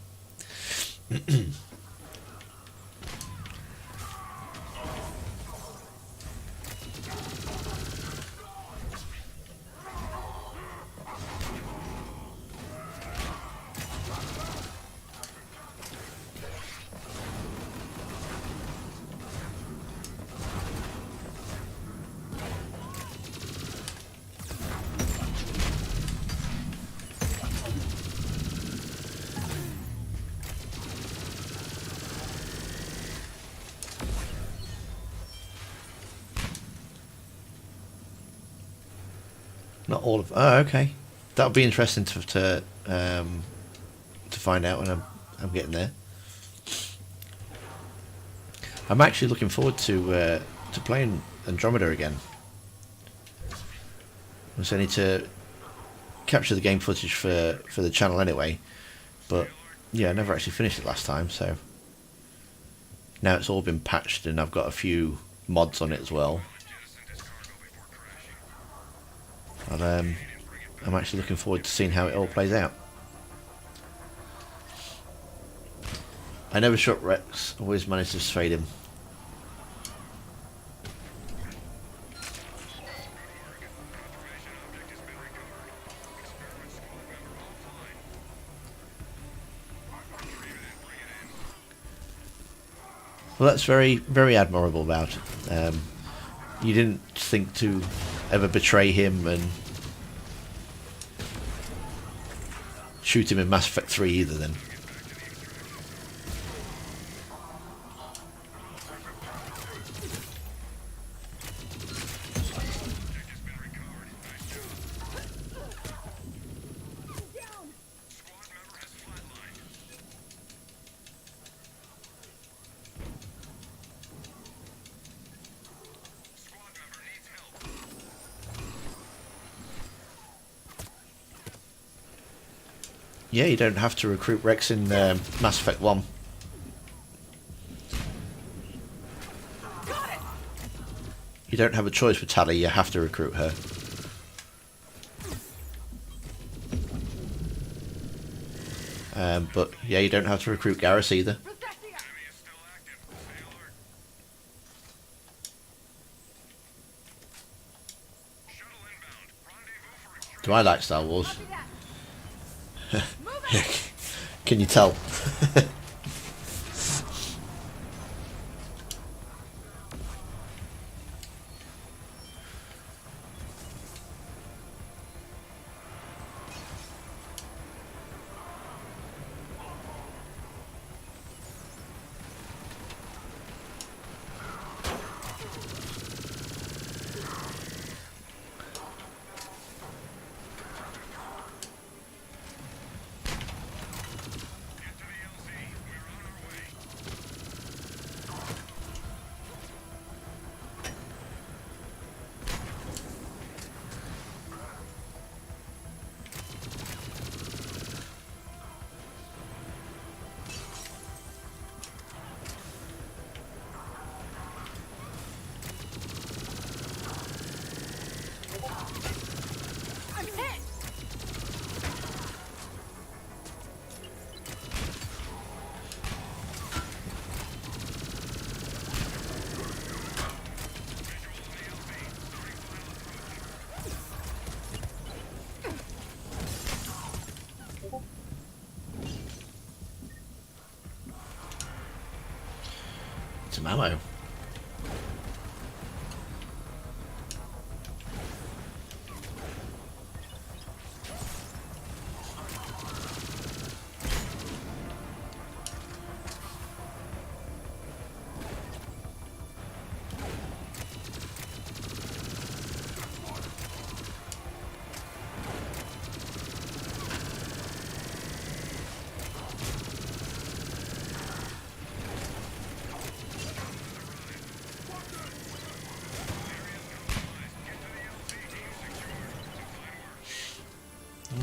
Not all of. Oh, okay. That'll be interesting to find out when I'm getting there. I'm actually looking forward to playing Andromeda again. I just need to capture the game footage for the channel anyway, but yeah, I never actually finished it last time, so now it's all been patched and I've got a few mods on it as well. And I'm actually looking forward to seeing how it all plays out. I never shot Rex, always managed to fade him. Well, that's very, very admirable about it. You didn't think to ever betray him and shoot him in Mass Effect 3 either then. Yeah, you don't have to recruit Rex in Mass Effect 1. You don't have a choice with Tali, you have to recruit her. But yeah, you don't have to recruit Garrus either. Do I like Star Wars? Copy that. Move it. Can you tell? Get to the LZ. We're on our way. I'm hit. Some ammo.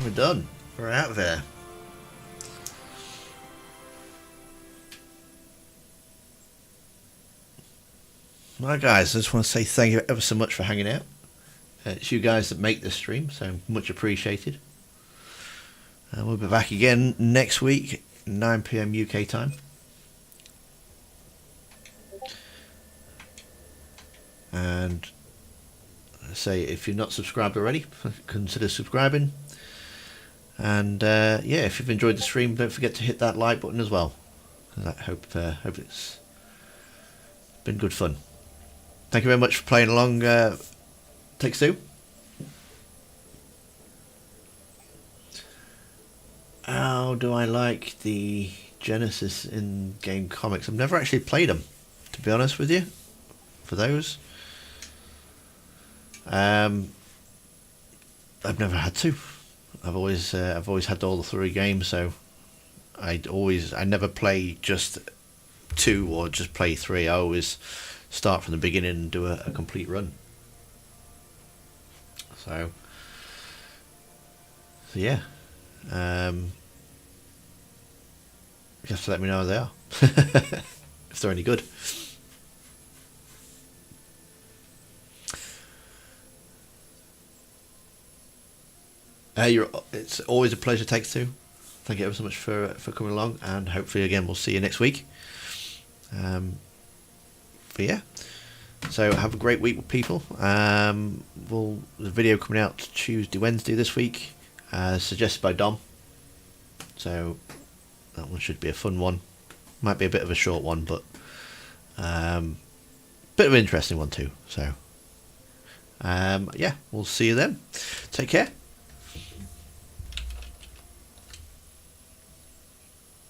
We're done. We're out of there. Right, guys, I just want to say thank you ever so much for hanging out. It's you guys that make this stream, so much appreciated. We'll be back again next week, 9 PM UK time. And I say, if you're not subscribed already, consider subscribing. And yeah, if you've enjoyed the stream, don't forget to hit that like button as well. I hope it's been good fun. Thank you very much for playing along. Takes Two. How do I like the Genesis in-game comics? I've never actually played them, to be honest with you. For those, I've never had to. I've always had all the 3 games, so I never play just 2 or just play 3. I always start from the beginning and do a complete run. So yeah, you have to let me know how they are. If they're any good. It's always a pleasure, Takes Two. Thank you ever so much for coming along, and hopefully again we'll see you next week. But yeah, so have a great week with people. The video coming out Tuesday, Wednesday this week, suggested by Dom. So that one should be a fun one. Might be a bit of a short one, but bit of an interesting one too. So yeah, we'll see you then. Take care.